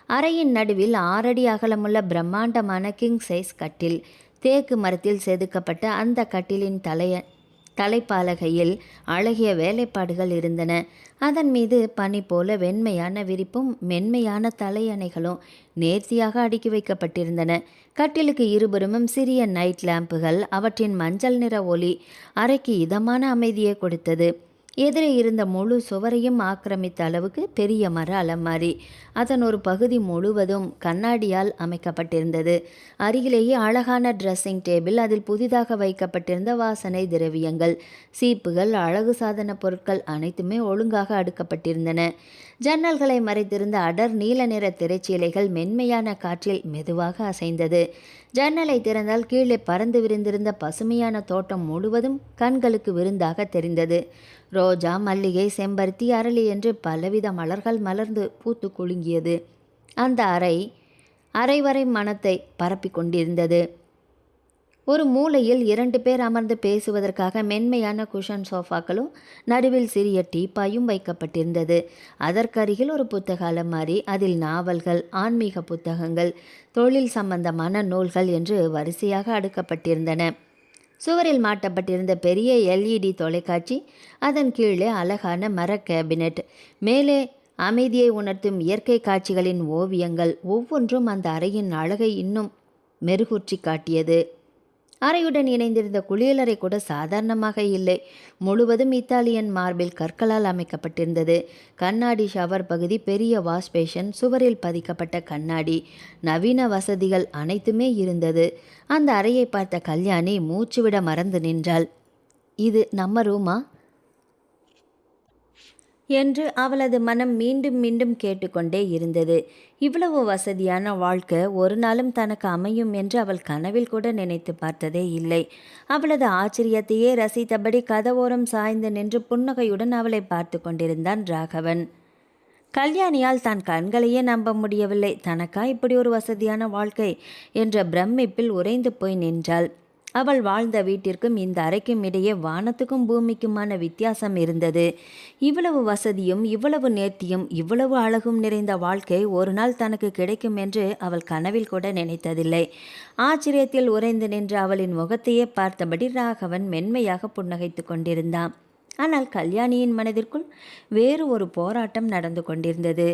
அறையின் நடுவில் 6 அடி அகலமுள்ள பிரம்மாண்டமான கிங் சைஸ் கட்டில். தேக்கு மரத்தில் செதுக்கப்பட்ட அந்த கட்டிலின் தலைப்பாலகையில் அழகிய வேலைப்பாடுகள் இருந்தன. அதன் மீது பனி போல வெண்மையான விரிப்பும் மென்மையான தலையணைகளும் நேர்த்தியாக அடுக்கி வைக்கப்பட்டிருந்தன. கட்டிலுக்கு இருபுறமும் சிறிய நைட் லேம்புகள், அவற்றின் மஞ்சள் நிற ஒளி அறைக்கு இதமான அமைதியை கொடுத்தது. எதிரே இருந்த முழு சுவரையும் ஆக்கிரமித்த அளவுக்கு பெரிய மர அலமாரி. அதன் ஒரு பகுதி முழுவதும் கண்ணாடியால் அமைக்கப்பட்டிருந்தது. அருகிலேயே அழகான ட்ரெஸ்ஸிங் டேபிள், அதில் புதிதாக வைக்கப்பட்டிருந்த வாசனை திரவியங்கள், சீப்புகள், அழகு சாதன பொருட்கள் அனைத்துமே ஒழுங்காக அடுக்கப்பட்டிருந்தன. ஜன்னல்களை மறைத்திருந்த அடர் நீல நிற திரைச்சீலைகள் மென்மையான காற்றில் மெதுவாக அசைந்தது. ஜன்னலை திறந்தால் கீழே பறந்து விரிந்திருந்த பசுமையான தோட்டம் முழுவதும் கண்களுக்கு விருந்தாக தெரிந்தது. ரோஜா, மல்லிகை, செம்பருத்தி, அரளி என்று பலவித மலர்கள் மலர்ந்து பூத்து குலுங்கியது. அந்த அரை வரை மனத்தை பரப்பி கொண்டிருந்தது. ஒரு மூலையில் 2 பேர் அமர்ந்து பேசுவதற்காக மென்மையான குஷன் சோஃபாக்களும் நடுவில் சிறிய டீப்பாயும் வைக்கப்பட்டிருந்தது. அதற்கருகில் ஒரு புத்தக அலமாரி, அதில் நாவல்கள், ஆன்மீக புத்தகங்கள், தொழில் சம்பந்தமான நூல்கள் என்று வரிசையாக அடுக்கப்பட்டிருந்தன. சுவரில் மாட்டப்பட்டிருந்த பெரிய LED தொலைக்காட்சி, அதன் கீழே அழகான மர கேபினெட், மேலே அமைதியை உணர்த்தும் இயற்கை காட்சிகளின் ஓவியங்கள் ஒவ்வொன்றும் அந்த அறையின் அழகை இன்னும் மெருகூற்றி காட்டியது. அறையுடன் இணைந்திருந்த குளியலறை கூட சாதாரணமாக இல்லை. முழுவதும் இத்தாலியன் மார்பிள் கற்களால் அமைக்கப்பட்டிருந்தது. கண்ணாடி ஷவர் பகுதி, பெரிய வாஷ் பேஷன், சுவரில் பதிக்கப்பட்ட கண்ணாடி, நவீன வசதிகள் அனைத்துமே இருந்தது. அந்த அறையை பார்த்த கல்யாணி மூச்சுவிட மறந்து நின்றாள். இது நம்ம ரூமா என்று அவளது மனம் மீண்டும் மீண்டும் கேட்டுக்கொண்டே இருந்தது. இவ்வளவு வசதியான வாழ்க்கை ஒரு நாளும் தனக்கு அமையும் என்று அவள் கனவில் கூட நினைத்து பார்த்ததே இல்லை. அவளது ஆச்சரியத்தையே ரசித்தபடி கதவோரம் சாய்ந்து நின்று புன்னகையுடன் அவளை பார்த்து கொண்டிருந்தான் ராகவன். கல்யாணியால் தான் கண்களையே நம்ப முடியவில்லை. தனக்கா இப்படி ஒரு வசதியான வாழ்க்கை என்ற பிரமிப்பில் உறைந்து போய் நின்றாள். அவள் வாழ்ந்த வீட்டிற்கும் இந்த அறைக்கும் இடையே வானத்துக்கும் பூமிக்குமான வித்தியாசம் இருந்தது. இவ்வளவு வசதியும் இவ்வளவு நேர்த்தியும் இவ்வளவு அழகும் நிறைந்த வாழ்க்கை ஒரு நாள் தனக்கு கிடைக்கும் என்று அவள் கனவில் கூட நினைத்ததில்லை. ஆச்சரியத்தில் உறைந்து நின்ற அவளின் முகத்தையே பார்த்தபடி ராகவன் மென்மையாக புன்னகைத்து கொண்டிருந்தான். ஆனால் கல்யாணியின் மனதிற்குள் வேறு ஒரு போராட்டம் நடந்து கொண்டிருந்தது.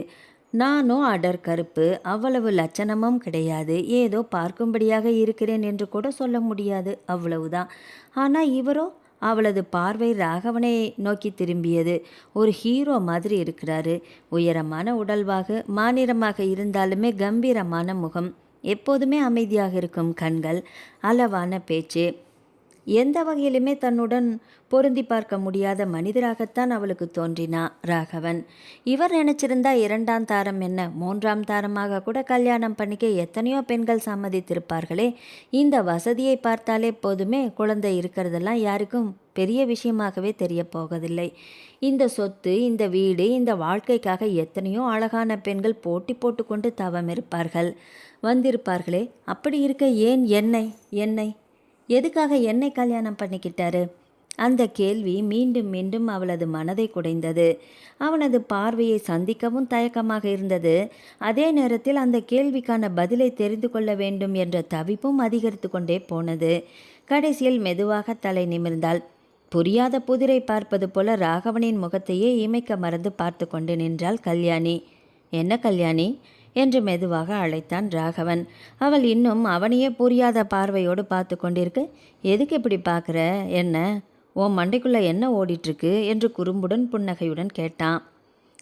நானோ அடர் கருப்பு, அவ்வளவு லட்சணமும் கிடையாது, ஏதோ பார்க்கும்படியாக இருக்கிறேன் என்று கூட சொல்ல முடியாது, அவ்வளவுதான். ஆனால் இவரோ, அவளது பார்வை ராகவனை நோக்கி திரும்பியது. ஒரு ஹீரோ மாதிரி இருக்கிறாரு. உயரமான உடல்வாகு, மாநிறமாக இருந்தாலுமே கம்பீரமான முகம், எப்போதுமே அமைதியாக இருக்கும் கண்கள், அளவான பேச்சு. எந்த வகையிலுமே தன்னுடன் பொருந்தி பார்க்க முடியாத மனிதராகத்தான் அவளுக்கு தோன்றினா ராகவன். இவர் நினைச்சிருந்தா 2ஆம் தாரம் என்ன, 3ஆம் தாரமாக கூட கல்யாணம் பண்ணிக்க எத்தனையோ பெண்கள் சம்மதித்திருப்பார்களே. இந்த வசதியை பார்த்தாலே போதுமே, குழந்தை இருக்கிறதெல்லாம் யாருக்கும் பெரிய விஷயமாகவே தெரிய போவதில்லை. இந்த சொத்து, இந்த வீடு, இந்த வாழ்க்கைக்காக எத்தனையோ அழகான பெண்கள் போட்டி போட்டுக்கொண்டு தவம் இருப்பார்கள், வந்திருப்பார்களே. அப்படி இருக்க ஏன் என்னை எதுக்காக என்னை கல்யாணம் பண்ணிக்கிட்டாரு? அந்த கேள்வி மீண்டும் மீண்டும் அவளது மனதை குடைந்தது. அவனது பார்வையை சந்திக்கவும் தயக்கமாக இருந்தது. அதே நேரத்தில் அந்த கேள்விக்கான பதிலை தெரிந்து கொள்ள வேண்டும் என்ற தவிப்பும் அதிகரித்து கொண்டே போனது. கடைசியில் மெதுவாக தலை நிமிர்ந்தாள். புரியாத புதிரை பார்ப்பது போல ராகவனின் முகத்தையே இமைக்க மறந்து பார்த்து கொண்டு நின்றாள் கல்யாணி. என்ன கல்யாணி என்று மெதுவாக அழைத்தான் ராகவன். அவள் இன்னும் அவனையே புரியாத பார்வையோடு பார்த்து கொண்டிருக்கு. எதுக்கு இப்படி பார்க்குற? என்ன உன் மண்டைக்குள்ளே என்ன ஓடிட்டுருக்கு என்று குறும்புடன் புன்னகையுடன் கேட்டான்.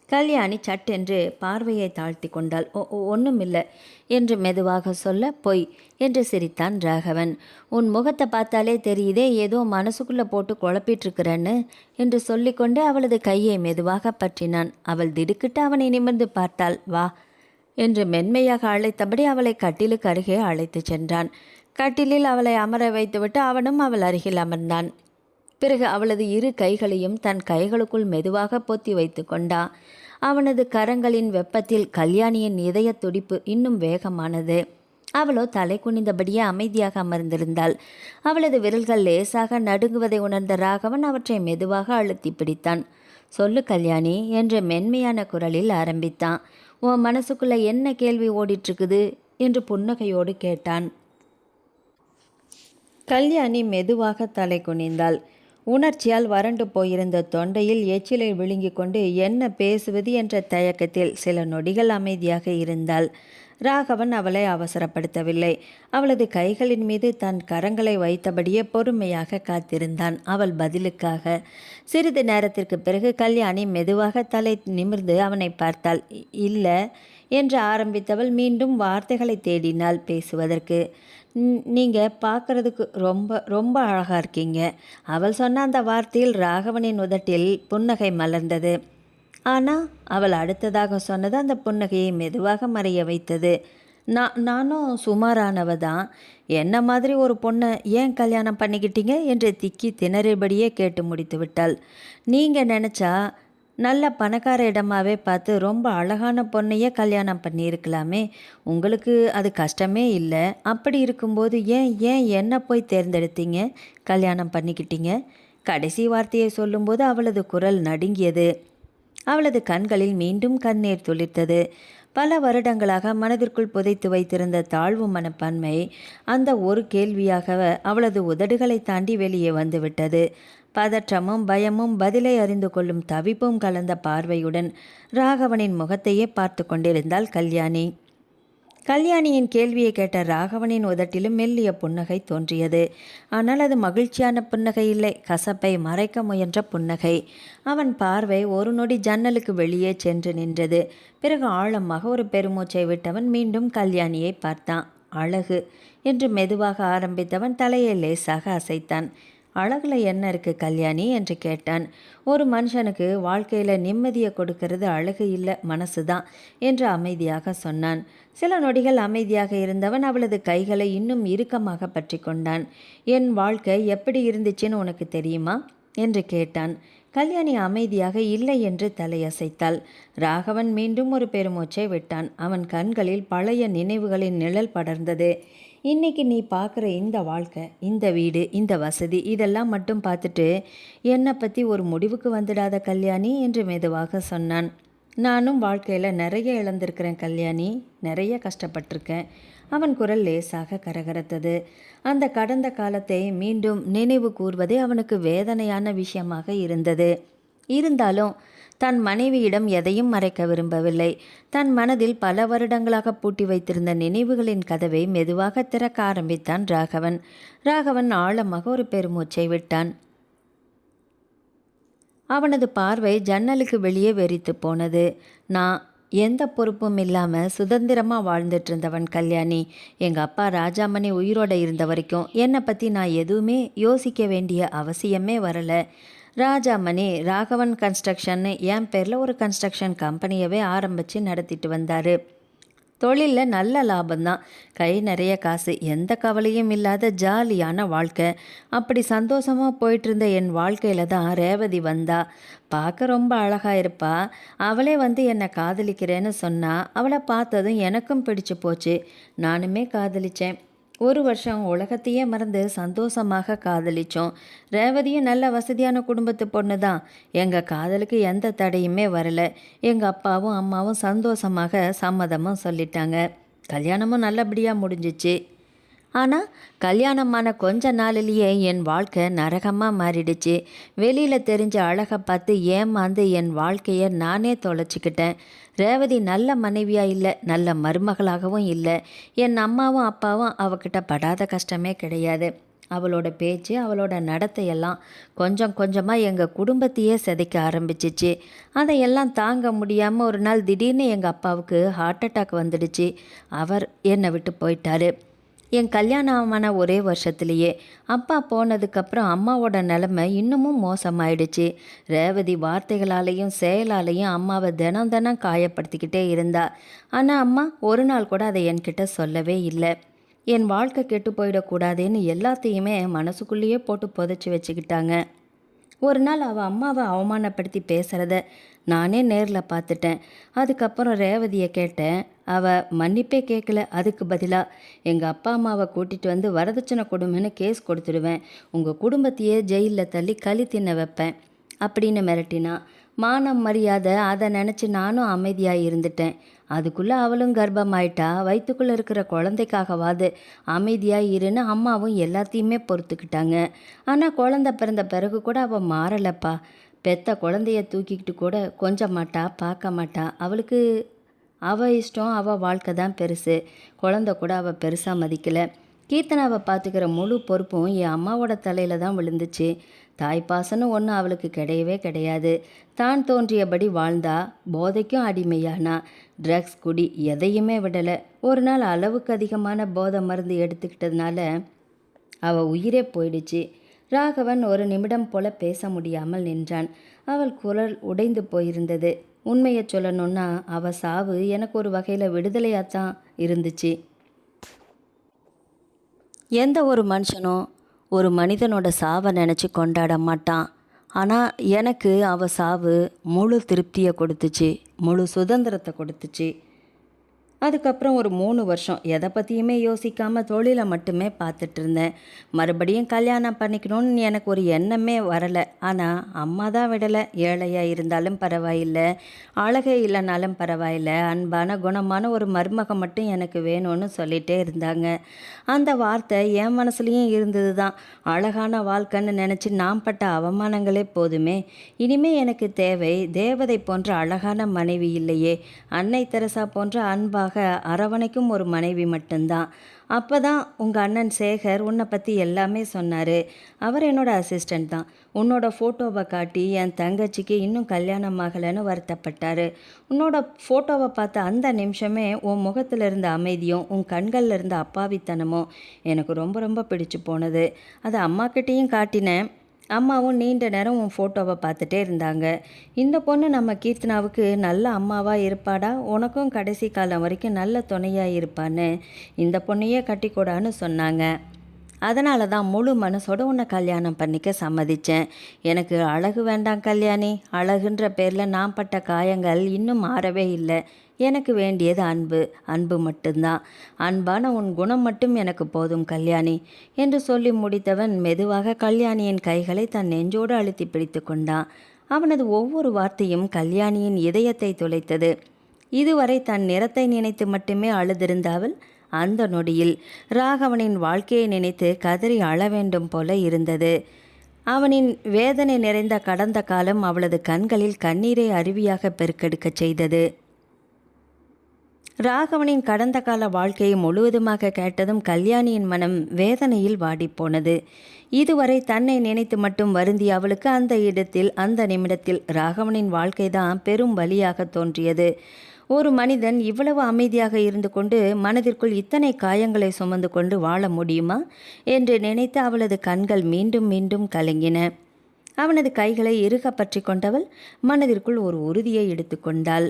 கல்யாணி சட்டென்று பார்வையை தாழ்த்தி கொண்டாள். ஒன்றும் இல்லை என்று மெதுவாக சொல்ல, பொய் என்று சிரித்தான் ராகவன். உன் முகத்தை பார்த்தாலே தெரியுதே, ஏதோ மனசுக்குள்ளே போட்டு குழப்பிட்டுருக்கிறன்னு என்று சொல்லிக்கொண்டு அவளது கையை மெதுவாக பற்றினான். அவள் திடுக்கிட்டு அவனை நிமிர்ந்து பார்த்தாள். வா என்று மென்மையாக அழைத்தபடி அவளை கட்டிலுக்கு அருகே அழைத்து சென்றான். கட்டிலில் அவளை அமர வைத்துவிட்டு அவனும் அவள் அருகில் அமர்ந்தான். பிறகு அவளது இரு கைகளையும் தன் கைகளுக்குள் மெதுவாக பொத்தி வைத்து கொண்டான். அவனது கரங்களின் வெப்பத்தில் கல்யாணியின் இதய துடிப்பு இன்னும் வேகமானது. அவளோ தலை குனிந்தபடியே அமைதியாக அமர்ந்திருந்தாள். அவளது விரல்கள் லேசாக நடுங்குவதை உணர்ந்த ராகவன் அவற்றை மெதுவாக அழுத்தி பிடித்தான். சொல்லு கல்யாணி என்று மென்மையான குரலில் ஆரம்பித்தான். உன் மனசுக்குள்ள என்ன கேள்வி ஓடிட்டுருக்குது என்று புன்னகையோடு கேட்டான். கல்யாணி மெதுவாக தலை குனிந்தாள். உணர்ச்சியால் வறண்டு போயிருந்த தொண்டையில் எச்சிலை விழுங்கி கொண்டு என்ன பேசுவது என்ற தயக்கத்தில் சில நொடிகள் அமைதியாக இருந்தாள். ராகவன் அவளை அவசரப்படுத்தவில்லை. அவளது கைகளின் மீது தன் கரங்களை வைத்தபடியே பொறுமையாக காத்திருந்தான் அவள் பதிலுக்காக. சிறிது நேரத்திற்கு பிறகு கல்யாணி மெதுவாக தலை நிமிர்ந்து அவனை பார்த்தாள். இல்லை என்று ஆரம்பித்தவள் மீண்டும் வார்த்தைகளை தேடினாள் பேசுவதற்கு. நீங்கள் பார்க்குறதுக்கு ரொம்ப ரொம்ப அழகாக இருக்கீங்க. அவள் சொன்ன அந்த வார்த்தையில் ராகவனின் உதட்டில் புன்னகை மலர்ந்தது. ஆனால் அவள் அடுத்ததாக சொன்னது அந்த புன்னகையை மெதுவாக மறைய வைத்தது. நானும் சுமாரானவ தான். என்ன மாதிரி ஒரு பொண்ணை ஏன் கல்யாணம் பண்ணிக்கிட்டீங்க என்று திக்கி திணறிபடியே கேட்டு முடித்து விட்டாள். நீங்கள் நினச்சா நல்ல பணக்கார இடமாவே பார்த்து ரொம்ப அழகான பொண்ணையே கல்யாணம் பண்ணியிருக்கலாமே. உங்களுக்கு அது கஷ்டமே இல்லை. அப்படி இருக்கும்போது ஏன் என்ன போய் தேர்ந்தெடுத்தீங்க, கல்யாணம் பண்ணிக்கிட்டீங்க? கடைசி வார்த்தையை சொல்லும்போது அவளது குரல் நடுங்கியது. அவளது கண்களில் மீண்டும் கண்ணீர் துளிர்த்தது. பல வருடங்களாக மனதிற்குள் புதைத்து வைத்திருந்த தாழ்வு மனப்பான்மை அந்த ஒரு கேள்வியாக அவளது உதடுகளை தாண்டி வெளியே வந்துவிட்டது. பதற்றமும் பயமும் பதிலை அறிந்து கொள்ளும் தவிப்பும் கலந்த பார்வையுடன் ராகவனின் முகத்தையே பார்த்து கொண்டிருந்தாள் கல்யாணி. கல்யாணியின் கேள்வியை கேட்ட ராகவனின் உதட்டிலும் மெல்லிய புன்னகை தோன்றியது. ஆனால் அது மகிழ்ச்சியான புன்னகை இல்லை, கசப்பை மறைக்க முயன்ற புன்னகை. அவன் பார்வை ஒரு நொடி ஜன்னலுக்கு வெளியே சென்று நின்றது. பிறகு ஆழமாக ஒரு பெருமூச்சை விட்டவன் மீண்டும் கல்யாணியை பார்த்தான். அழகு என்று மெதுவாக ஆரம்பித்தவன் தலையை லேசாக அசைத்தான். அழகுல என்ன இருக்கு கல்யாணி என்று கேட்டான். ஒரு மனுஷனுக்கு வாழ்க்கையில் நிம்மதியை கொடுக்கறது அழகு இல்லை, மனசு தான் என்று அமைதியாக சொன்னான். சில நொடிகள் அமைதியாக இருந்தவன் அவளது கைகளை இன்னும் இறுக்கமாக பற்றி கொண்டான். என் வாழ்க்கை எப்படி இருந்துச்சுன்னு உனக்கு தெரியுமா என்று கேட்டான். கல்யாணி அமைதியாக இல்லை என்று தலையசைத்தாள். ராகவன் மீண்டும் ஒரு பெருமூச்சை விட்டான். அவன் கண்களில் பழைய நினைவுகளின் நிழல் படர்ந்தது. இன்றைக்கி நீ பார்க்குற இந்த வாழ்க்கை, இந்த வீடு, இந்த வசதி, இதெல்லாம் மட்டும் பார்த்துட்டு என்னை பற்றி ஒரு முடிவுக்கு வந்துடாத கல்யாணி என்று மெதுவாக சொன்னான். நானும் வாழ்க்கையில் நிறைய இழந்திருக்கிறேன் கல்யாணி, நிறைய கஷ்டப்பட்டிருக்கேன். அவன் குரல் லேசாக கரகரத்தது. அந்த கடந்த காலத்தை மீண்டும் நினைவு கூர்வதே அவனுக்கு வேதனையான விஷயமாக இருந்தது. இருந்தாலும் தன் மனைவியிடம் எதையும் மறைக்க விரும்பவில்லை. தன் மனதில் பல வருடங்களாக பூட்டி வைத்திருந்த நினைவுகளின் கதவை மெதுவாக திறக்க ஆரம்பித்தான் ராகவன். ராகவன் ஆழமாக ஒரு பெருமூச்சை விட்டான். அவனது பார்வை ஜன்னலுக்கு வெளியே வெறித்து போனது. நான் எந்த பொறுப்பும் இல்லாமல் சுதந்திரமாக வாழ்ந்துட்டு இருந்தவன் கல்யாணி. எங்கள் அப்பா ராஜாமணி உயிரோடு இருந்த வரைக்கும் என்னை பற்றி நான் எதுவுமே யோசிக்க வேண்டிய அவசியமே வரலை. ராஜாமணி ராகவன் கன்ஸ்ட்ரக்ஷன்னு என் பேரில் ஒரு கன்ஸ்ட்ரக்ஷன் கம்பெனியவே ஆரம்பித்து நடத்திட்டு வந்தார். தொழிலில் நல்ல லாபம்தான், கை நிறைய காசு, எந்த கவலையும் இல்லாத ஜாலியான வாழ்க்கை. அப்படி சந்தோஷமாக போயிட்டுருந்த என் வாழ்க்கையில் தான் ரேவதி வந்தா. பார்க்க ரொம்ப அழகாக இருப்பா. அவளே வந்து என்னை காதலிக்கிறேன்னு சொன்னா. அவளை பார்த்ததும் எனக்கும் பிடிச்சு போச்சு. நானுமே காதலித்தேன். ஒரு வருஷம் உலகத்தையே மறந்து சந்தோஷமாக காதலித்தோம். ரேவதியும் நல்ல வசதியான குடும்பத்து பொண்ணு தான். எங்கள் காதலுக்கு எந்த தடையுமே வரலை. எங்கள் அப்பாவும் அம்மாவும் சந்தோஷமாக சம்மதமும் சொல்லிட்டாங்க. கல்யாணமும் நல்லபடியாக முடிஞ்சிச்சு. ஆனால் கல்யாணமான கொஞ்ச நாளிலேயே என் வாழ்க்கை நரகமாக மாறிடுச்சு. வெளியில் தெரிஞ்ச அழகை பார்த்து ஏமாந்து என் வாழ்க்கையை நானே தொலைச்சிக்கிட்டேன். ரேவதி நல்ல மனைவியாக இல்லை, நல்ல மருமகளாகவும் இல்லை. என் அம்மாவும் அப்பாவும் அவகிட்ட படாத கஷ்டமே கிடையாது. அவளோட பேச்சு, அவளோட நடத்தையெல்லாம் கொஞ்சம் கொஞ்சமாக எங்கள் குடும்பத்தையே சிதைக்க ஆரம்பிச்சிச்சு. அதையெல்லாம் தாங்க முடியாமல் ஒரு நாள் திடீர்னு எங்கள் அப்பாவுக்கு ஹார்ட் அட்டாக் வந்துடுச்சு. அவர் என்னை விட்டு போயிட்டாரு. என் கல்யாணமான ஒரே வருஷத்துலேயே. அப்பா போனதுக்கப்புறம் அம்மாவோட நிலைமை இன்னமும் மோசமாயிடுச்சு. ரேவதி வார்த்தைகளாலேயும் செயலாலேயும் அம்மாவை தினம் தினம் காயப்படுத்திக்கிட்டே இருந்தா. ஆனால் அம்மா ஒரு நாள் கூட அதை என்கிட்ட சொல்லவே இல்லை. என் வாழ்க்கை கெட்டு போயிடக்கூடாதுன்னு எல்லாத்தையுமே மனசுக்குள்ளேயே போட்டு புதைச்சி வச்சுக்கிட்டாங்க. ஒரு நாள் அவள் அம்மாவை அவமானப்படுத்தி பேசுகிறத நானே நேரில் பார்த்துட்டேன். அதுக்கப்புறம் ரேவதியை கேட்டேன். அவள் மன்னிப்பே கேட்கல. அதுக்கு பதிலாக எங்கள் அப்பா அம்மாவை கூட்டிகிட்டு வந்து வரதட்சணை கொடுமைன்னு கேஸ் கொடுத்துடுவேன், உங்கள் குடும்பத்தையே ஜெயிலில் தள்ளி களி தின்ன வைப்பேன் அப்படின்னு மிரட்டினா. மானம் மரியாதை அதை நினச்சி நானும் அமைதியாக இருந்துட்டேன். அதுக்குள்ளே அவளும் கர்ப்பமாயிட்டா. வயிற்றுக்குள்ளே இருக்கிற குழந்தைக்காகவாது அமைதியாக இருன்னு அம்மாவும் எல்லாத்தையுமே பொறுத்துக்கிட்டாங்க. ஆனால் குழந்தை பிறந்த பிறகு கூட அவள் மாறலப்பா. பெத்த குழந்தைய தூக்கிக்கிட்டு கூட கொஞ்ச மாட்டா, பார்க்க மாட்டா. அவளுக்கு அவள் இஷ்டம், அவள் வாழ்க்கை தான் பெருசு. குழந்தை கூட அவள் பெருசாக மதிக்கலை. கீர்த்தனாவை பார்த்துக்கிற முழு பொறுப்பும் என் அம்மாவோட தலையில் தான் விழுந்துச்சு. தாய்ப்பாசன்னு ஒன்று அவளுக்கு கிடையவே கிடையாது. தான் தோன்றியபடி வாழ்ந்தா. போதைக்கும் அடிமையானா. ட்ரக்ஸ், குடி எதையுமே விடலை. ஒரு நாள் அளவுக்கு அதிகமான போதை மருந்து எடுத்துக்கிட்டதுனால அவள் உயிரே போயிடுச்சு. ராகவன் ஒரு நிமிடம் போல பேச முடியாமல் நின்றான். அவள் குரல் உடைந்து போயிருந்தது. உண்மையை சொல்லணுன்னா அவள் சாவு எனக்கு ஒரு வகையில் விடுதலையாகத்தான் இருந்துச்சு. எந்த ஒரு மனுஷனும் ஒரு மனிதனோட சாவை நினச்சி கொண்டாட மாட்டான். ஆனால் எனக்கு அவள் சாவு முழு திருப்தியை கொடுத்துச்சு, முழு சுதந்திரத்தை கொடுத்துச்சு. அதுக்கப்புறம் ஒரு 3 வருஷம் எதை பற்றியுமே யோசிக்காமல் தொழிலை மட்டுமே பார்த்துட்டு இருந்தேன். மறுபடியும் கல்யாணம் பண்ணிக்கணும்னு எனக்கு ஒரு எண்ணமே வரலை. ஆனால் அம்மா தான் விடலை. ஏழையாக இருந்தாலும் பரவாயில்லை, அழகே இல்லைனாலும் பரவாயில்லை, அன்பான குணமான ஒரு மருமக மட்டும் எனக்கு வேணும்னு சொல்லிகிட்டே இருந்தாங்க. அந்த வார்த்தை என் மனசுலேயும் இருந்தது தான். அழகான வாழ்க்கைன்னு நினச்சி நான் பட்ட அவமானங்களே போதுமே. இனிமே எனக்கு தேவை தேவதை போன்ற அழகான மனைவி இல்லையே. அன்னை தெரசா போன்ற அன்பாக பாசமாக அரவணைக்கும் ஒரு மனைவி மட்டும்தான். அப்போ தான் உங்கள் அண்ணன் சேகர் உன்னை பற்றி எல்லாமே சொன்னார். அவர் என்னோட அசிஸ்டண்ட் தான். உன்னோட ஃபோட்டோவை காட்டி என் தங்கச்சிக்கு இன்னும் கல்யாணம் ஆகலைன்னு வருத்தப்பட்டார். உன்னோட ஃபோட்டோவை பார்த்த அந்த நிமிஷமே உன் முகத்தில் இருந்த அமைதியும் உன் கண்களில் இருந்த அப்பாவித்தனமும் எனக்கு ரொம்ப ரொம்ப பிடிச்சு போனது. அதை அம்மாக்கிட்டேயும் காட்டினேன். அம்மாவும் நீண்ட நேரம் உன் ஃபோட்டோவை பார்த்துட்டே இருந்தாங்க. இந்த பொண்ணு நம்ம கீர்த்தனாவுக்கு நல்ல அம்மாவாக இருப்பாடா, உனக்கும் கடைசி காலம் வரைக்கும் நல்ல துணையாக இருப்பான்னு இந்த பொண்ணையே கட்டிக்கூடான்னு சொன்னாங்க. அதனால தான் முழு மனசோட உன்னை கல்யாணம் பண்ணிக்க சம்மதித்தேன். எனக்கு அழகு வேண்டாம் கல்யாணி. அழகுன்ற பேரில் நான் பட்ட காயங்கள் இன்னும் மாறவே இல்லை. எனக்கு வேண்டியது அன்பு. அன்பு மட்டும்தான். அன்பான உன் குணம் மட்டும் எனக்கு போதும் கல்யாணி என்று சொல்லி முடித்தவன் மெதுவாக கல்யாணியின் கைகளை தன் நெஞ்சோடு அழுத்தி பிடித்து கொண்டான். அவனது ஒவ்வொரு வார்த்தையும் கல்யாணியின் இதயத்தை துளைத்தது. இதுவரை தன் நிறத்தை நினைத்து மட்டுமே அழுதிருந்த அவள் அந்த நொடியில் ராகவனின் வாழ்க்கையை நினைத்து கதறி அழ வேண்டும் போல இருந்தது. அவனின் வேதனை நிறைந்த கடந்த காலம் அவளது கண்களில் கண்ணீரை அருவியாக பெருக்கெடுக்கச் செய்தது. ராகவனின் கடந்த கால வாழ்க்கையை முழுவதுமாக கேட்டதும் கல்யாணியின் மனம் வேதனையில் வாடிப்போனது. இதுவரை தன்னை நினைத்து மட்டும் வருந்திய அவளுக்கு அந்த இடத்தில் அந்த நிமிடத்தில் ராகவனின் வாழ்க்கைதான் பெரும் வலியாக தோன்றியது. ஒரு மனிதன் இவ்வளவு அமைதியாக இருந்து கொண்டு மனதிற்குள் இத்தனை காயங்களை சுமந்து கொண்டு வாழ முடியுமா என்று நினைத்து அவளது கண்கள் மீண்டும் மீண்டும் கலங்கின. அவனது கைகளை இறுக பற்றி கொண்டவள் மனதிற்குள் ஒரு உறுதியை எடுத்துக்கொண்டாள்.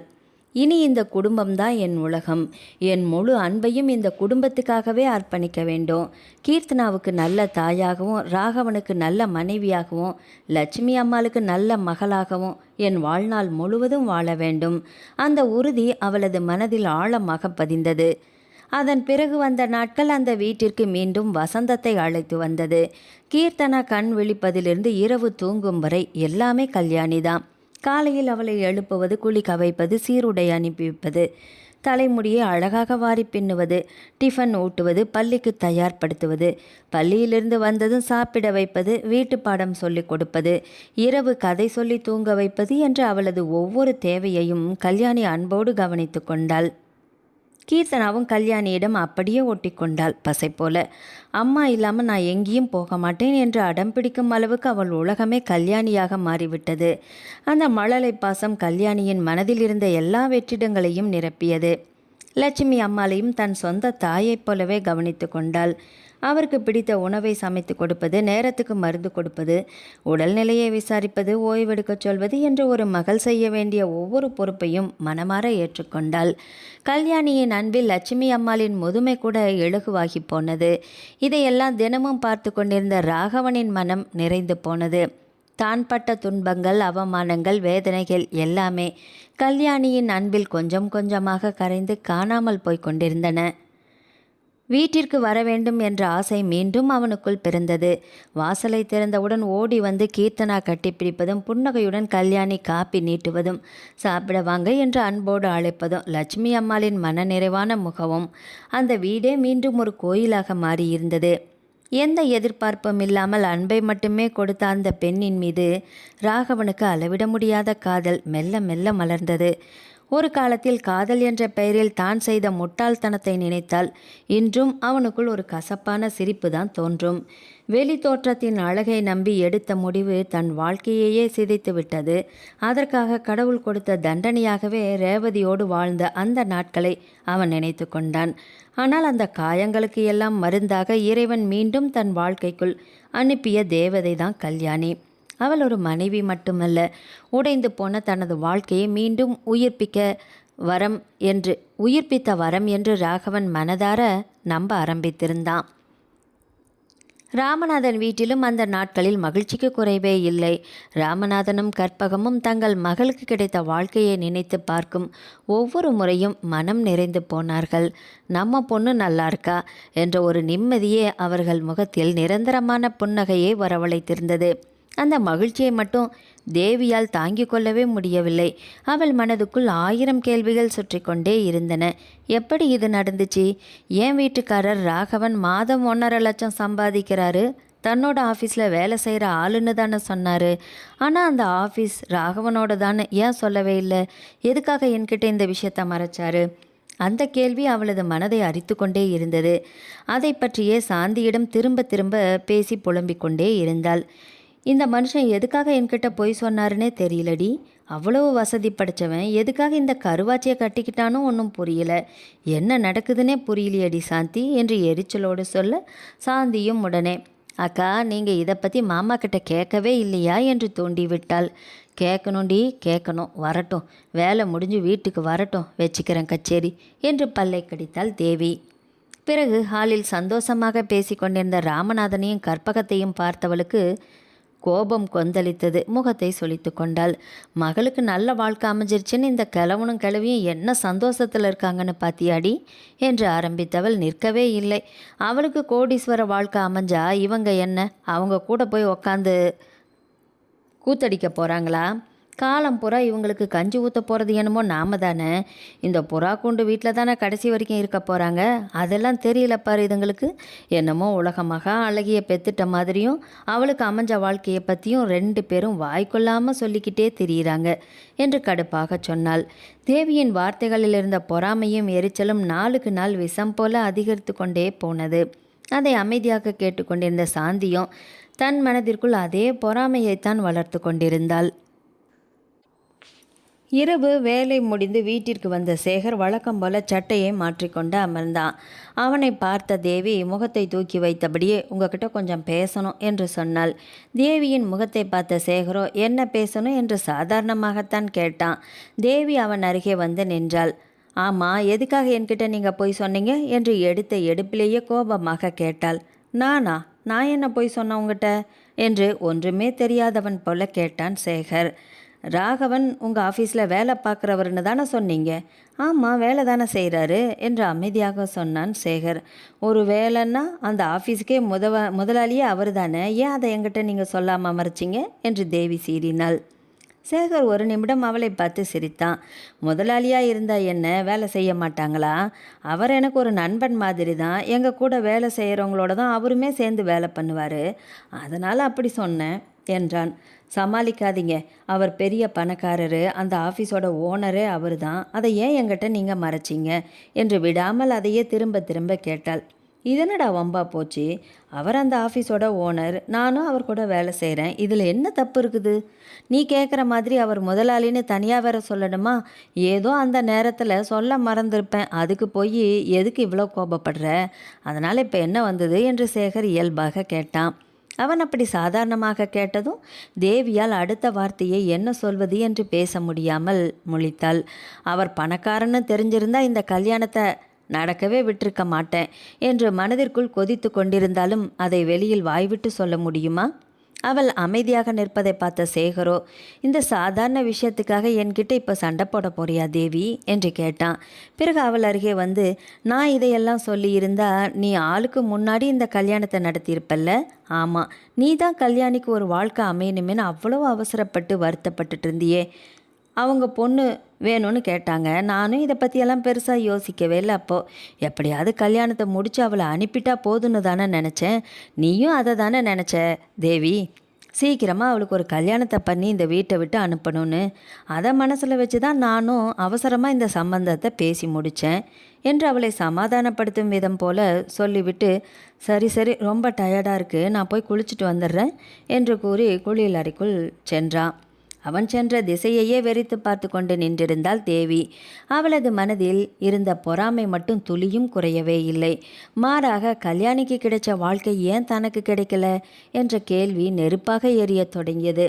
இனி இந்த குடும்பம்தான் என் உலகம். என் முழு அன்பையும் இந்த குடும்பத்துக்காகவே அர்ப்பணிக்க வேண்டும். கீர்த்தனாவுக்கு நல்ல தாயாகவும், ராகவனுக்கு நல்ல மனைவியாகவும், லட்சுமி அம்மாளுக்கு நல்ல மகளாகவும் என் வாழ்நாள் முழுவதும் வாழ வேண்டும். அந்த உறுதி அவளது மனதில் ஆழமாக பதிந்தது. அதன் பிறகு வந்த நாட்கள் அந்த வீட்டிற்கு மீண்டும் வசந்தத்தை அழைத்து வந்தது. கீர்த்தனா கண் விழிப்பதிலிருந்து இரவு தூங்கும் வரை எல்லாமே கல்யாணிதான். காலையில் அவளை எழுப்புவது, குளிக்க வைப்பது, சீருடை அனுப்பி வைப்பது, தலைமுடியை அழகாக வாரி பின்னுவது, டிஃபன் ஊட்டுவது, பள்ளிக்கு தயார்படுத்துவது, பள்ளியிலிருந்து வந்ததும் சாப்பிட வைப்பது, வீட்டு பாடம் சொல்லிக் கொடுப்பது, இரவு கதை சொல்லி தூங்க வைப்பது என்று அவளது ஒவ்வொரு தேவையையும் கல்யாணி அன்போடு கவனித்து கொண்டாள். கீர்த்தனாவும் கல்யாணியிடம் அப்படியே ஒட்டி கொண்டாள் பசை போல. அம்மா இல்லாமல் நான் எங்கேயும் போக மாட்டேன் என்று அடம் பிடிக்கும் அளவுக்கு அவள் உலகமே கல்யாணியாக மாறிவிட்டது. அந்த மழலை பாசம் கல்யாணியின் மனதில் இருந்த எல்லா வெற்றிடங்களையும் நிரப்பியது. லட்சுமி அம்மாளையும் தன் சொந்த தாயைப் போலவே கவனித்து கொண்டாள். அவருக்கு பிடித்த உணவை சமைத்து கொடுப்பது, நேரத்துக்கு மருந்து கொடுப்பது, உடல்நிலையை விசாரிப்பது, ஓய்வெடுக்கச் சொல்வது என்று ஒரு மகள் செய்ய வேண்டிய ஒவ்வொரு பொறுப்பையும் மனமாற ஏற்றுக்கொண்டாள். கல்யாணியின் அன்பில் லட்சுமி அம்மாளின் முதுமை கூட இலகுவாகி போனது. இதையெல்லாம் தினமும் பார்த்து கொண்டிருந்த ராகவனின் மனம் நிறைந்து போனது. தான் பட்ட துன்பங்கள், அவமானங்கள், வேதனைகள் எல்லாமே கல்யாணியின் அன்பில் கொஞ்சம் கொஞ்சமாக கரைந்து காணாமல் போய் கொண்டிருந்தன. வீட்டிற்கு வர வேண்டும் என்ற ஆசை மீண்டும் அவனுக்குள் பிறந்தது. வாசலை திறந்தவுடன் ஓடி வந்து கீர்த்தனா கட்டிப்பிடிப்பதும், புன்னகையுடன் கல்யாணி காப்பி நீட்டுவதும், சாப்பிட வாங்க என்று அன்போடு அழைப்பதும், லட்சுமி அம்மாளின் மனநிறைவான முகமும் அந்த வீடே மீண்டும் ஒரு கோயிலாக மாறியிருந்தது. எந்த எதிர்பார்ப்பும் இல்லாமல் அன்பை மட்டுமே கொடுத்த அந்த பெண்ணின் மீது ராகவனுக்கு அளவிட முடியாத காதல் மெல்ல மெல்ல மலர்ந்தது. ஒரு காலத்தில் காதல் என்ற பெயரில் தான் செய்த முட்டாள்தனத்தை நினைத்தால் இன்றும் அவனுக்குள் ஒரு கசப்பான சிரிப்பு தான் தோன்றும். வெளி தோற்றத்தின் அழகை நம்பி எடுத்த முடிவு தன் வாழ்க்கையையே சிதைத்து விட்டது. அதற்காக கடவுள் கொடுத்த தண்டனையாகவே ரேவதியோடு வாழ்ந்த அந்த நாட்களை அவன் நினைத்து கொண்டான். ஆனால் அந்த காயங்களுக்கு எல்லாம் மருந்தாக இறைவன் மீண்டும் தன் வாழ்க்கைக்குள் அனுப்பிய தேவதை தான் கல்யாணி. அவள் ஒரு மனைவி மட்டுமல்ல, உடைந்து போன தனது வாழ்க்கையை மீண்டும் உயிர்ப்பித்த வரம் என்று ராகவன் மனதார நம்ப ஆரம்பித்திருந்தான். ராமநாதன் வீட்டிலும் அந்த நாட்களில் மகிழ்ச்சிக்கு குறைவே இல்லை. ராமநாதனும் கற்பகமும் தங்கள் மகளுக்கு கிடைத்த வாழ்க்கையை நினைத்து பார்க்கும் ஒவ்வொரு முறையும் மனம் நிறைந்து போனார்கள். நம்ம பொண்ணு நல்லா இருக்கா என்ற ஒரு நிம்மதியே அவர்கள் முகத்தில் நிரந்தரமான புன்னகையை வரவழைத்திருந்தது. அந்த மகிழ்ச்சியை மட்டும் தேவியால் தாங்கிக் கொள்ளவே முடியவில்லை. அவள் மனதுக்குள் 1000 கேள்விகள் சுற்றி கொண்டே இருந்தன. எப்படி இது நடந்துச்சு? என் வீட்டுக்காரர் ராகவன் மாதம் 1.5 லட்சம் சம்பாதிக்கிறாரு, தன்னோட ஆஃபீஸில் வேலை செய்கிற ஆளுன்னு தானே சொன்னார். ஆனால் அந்த ஆஃபீஸ் ராகவனோட தானே ஏன் சொல்லவே இல்லை? எதுக்காக என்கிட்ட இந்த விஷயத்த மறைச்சாரு? அந்த கேள்வி அவளது மனதை அரித்து கொண்டே இருந்தது. அதை பற்றியே சாந்தியிடம் திரும்ப திரும்ப பேசி புலம்பிக் கொண்டே இருந்தாள். இந்த மனுஷன் எதுக்காக என்கிட்ட பொய் சொன்னாருன்னே தெரியலடி. அவ்வளவு வசதி படைச்சவன் எதுக்காக இந்த கருவாச்சியை கட்டிக்கிட்டானோ ஒன்றும் புரியல. என்ன நடக்குதுன்னே புரியலையடி சாந்தி என்று எரிச்சலோடு சொல்ல, சாந்தியும் உடனே, அக்கா நீங்கள் இதை பற்றி மாமா கிட்ட கேட்கவே இல்லையா என்று தூண்டி விட்டாள். கேட்கணும்டி, கேட்கணும், வரட்டும், வேலை முடிஞ்சு வீட்டுக்கு வரட்டும், வச்சுக்கிறேன் கச்சேரி என்று பல்லை கடித்தாள் தேவி. பிறகு ஹாலில் சந்தோஷமாக பேசி கொண்டிருந்த ராமநாதனையும் கற்பகத்தையும் பார்த்தவளுக்கு கோபம் கொந்தளித்தது. முகத்தை சொலித்து கொண்டாள். மகளுக்கு நல்ல வாழ்க்கை அமைஞ்சிருச்சுன்னு இந்த கிழவனும் கிழவியும் என்ன சந்தோஷத்தில் இருக்காங்கன்னு பாத்தியாடி என்று ஆரம்பித்தவள் நிற்கவே இல்லை. அவளுக்கு கோடீஸ்வர வாழ்க்கை அமைஞ்சா இவங்க என்ன அவங்க கூட போய் உக்காந்து கூத்தடிக்க போகிறாங்களா? காலம் புறா இவங்களுக்கு கஞ்சி ஊற்ற போகிறது என்னமோ நாம தானே. இந்த புறா கூண்டு வீட்டில் தானே கடைசி வரைக்கும் இருக்க போகிறாங்க. அதெல்லாம் தெரியல பாரு இதுங்களுக்கு. என்னமோ உலகமாக அழகிய பெத்துட்ட மாதிரியும் அவளுக்கு அமைஞ்ச வாழ்க்கையை பற்றியும் 2 பேரும் வாய்க்கொள்ளாமல் சொல்லிக்கிட்டே திரியிறாங்க என்று கடுப்பாக சொன்னாள். தேவியின் வார்த்தைகளில் இருந்த பொறாமையும் எரிச்சலும் நாளுக்கு நாள் விஷம் போல அதிகரித்து கொண்டே போனது. அதை அமைதியாக கேட்டுக்கொண்டிருந்த சாந்தியும் தன் மனதிற்குள் அதே பொறாமையைத்தான் வளர்த்து கொண்டிருந்தாள். இரவு வேலை முடிந்து வீட்டிற்கு வந்த சேகர் வழக்கம் போல சட்டையை மாற்றிக்கொண்டு அமர்ந்தான். அவனை பார்த்த தேவி முகத்தை தூக்கி வைத்தபடியே, உங்ககிட்ட கொஞ்சம் பேசணும் என்று சொன்னாள். தேவியின் முகத்தை பார்த்த சேகரோ என்ன பேசணும் என்று சாதாரணமாகத்தான் கேட்டான். தேவி அவன் அருகே வந்து நின்றாள். ஆமாம், எதுக்காக என்கிட்ட நீங்கள் போய் சொன்னீங்க என்று எடுத்த எடுப்பிலேயே கோபமாக கேட்டாள். நான் என்ன போய் சொன்னேன் உங்ககிட்ட என்று ஒன்றுமே தெரியாதவன் போல கேட்டான் சேகர். ராகவன் உங்கள் ஆஃபீஸில் வேலை பார்க்குறவர்னு தானே சொன்னீங்க? ஆமாம், வேலை தானே செய்கிறாரு என்று அமைதியாக சொன்னான் சேகர். ஒரு வேலைன்னா அந்த ஆஃபீஸுக்கே முதலாளியே அவர் தானே, ஏன் அதை என்கிட்ட நீங்கள் சொல்லாமல் மறைச்சிங்க என்று தேவி சீறினாள். சேகர் ஒரு நிமிடம் அவளை பார்த்து சிரித்தான். முதலாளியாக இருந்தால் என்ன வேலை செய்ய மாட்டாங்களா? அவர் எனக்கு ஒரு நண்பன் மாதிரி தான். எங்கள் கூட வேலை செய்கிறவங்களோட தான் அவருமே சேர்ந்து வேலை பண்ணுவார், அதனால் அப்படி சொன்னேன் என்றான். சமாளிக்காதீங்க, அவர் பெரிய பணக்காரரு, அந்த ஆஃபீஸோட ஓனரே அவர் தான், அதை ஏன் என்கிட்ட நீங்கள் மறைச்சிங்க என்று விடாமல் அதையே திரும்ப திரும்ப கேட்டாள். இதனடா வம்பா போச்சு, அவர் அந்த ஆஃபீஸோட ஓனர், நானும் அவர் கூட வேலை செய்கிறேன், இதில் என்ன தப்பு இருக்குது? நீ கேட்குற மாதிரி அவர் முதலாளின்னு தனியாக வேற சொல்லணுமா? ஏதோ அந்த நேரத்தில் சொல்ல மறந்துருப்பேன், அதுக்கு போய் எதுக்கு இவ்வளோ கோபப்படுற? அதனால் இப்போ என்ன வந்தது என்று சேகர் இயல்பாக கேட்டான். அவன் அப்படி சாதாரணமாக கேட்டதும் தேவியால் அடுத்த வார்த்தையை என்ன சொல்வது என்று பேச முடியாமல் முழித்தாள். அவர் பணக்காரன்னு தெரிஞ்சிருந்தா இந்த கல்யாணத்தை நடக்கவே விட்டிருக்க மாட்டேன் என்று மனதிற்குள் கொதித்து கொண்டிருந்தாலும் அதை வெளியில் வாய்விட்டு சொல்ல முடியுமா? அவள் அமைதியாக நிற்பதை பார்த்த சேகரோ, இந்த சாதாரண விஷயத்துக்காக என்கிட்ட இப்போ சண்டை போட போறியா தேவி என்று கேட்டான். பிறகு அவள் அருகே வந்து, நான் இதையெல்லாம் சொல்லியிருந்தா நீ ஆளுக்கு முன்னாடி இந்த கல்யாணத்தை நடத்தியிருப்பல்ல? ஆமாம், நீ தான் கல்யாணிக்கு ஒரு வாழ்க்கை அமையணுமேனு அவ்வளோ அவசரப்பட்டு வருத்தப்பட்டுட்டு இருந்தியே. அவங்க பொண்ணு வேணும்னு கேட்டாங்க, நானும் இதை பற்றியெல்லாம் பெருசாக யோசிக்கவே இல்லை. அப்போது எப்படியாவது கல்யாணத்தை முடித்து அவளை அனுப்பிட்டா போதுன்னு தானே நினச்சேன். நீயும் அதை தானே நினச்ச தேவி? சீக்கிரமாக அவளுக்கு ஒரு கல்யாணத்தை பண்ணி இந்த வீட்டை விட்டு அனுப்பணும்னு. அதை மனசில் வச்சு தான் நானும் அவசரமாக இந்த சம்பந்தத்தை பேசி முடித்தேன் என்று அவளை சமாதானப்படுத்தும் விதம் போல சொல்லிவிட்டு, சரி சரி, ரொம்ப டயர்டாக இருக்குது, நான் போய் குளிச்சுட்டு வந்துடுறேன் என்று கூறி குளியல் அறைக்குள் சென்றான். அவன் சென்ற திசையையே வெறித்து பார்த்து கொண்டு நின்றிருந்தாள் தேவி. அவளது மனதில் இருந்த பொறாமை மட்டும் துளியும் குறையவே இல்லை. மாறாக கல்யாணிக்கு கிடைச்ச வாழ்க்கை ஏன் தனக்கு கிடைக்கல என்ற கேள்வி நெருப்பாக எரிய தொடங்கியது.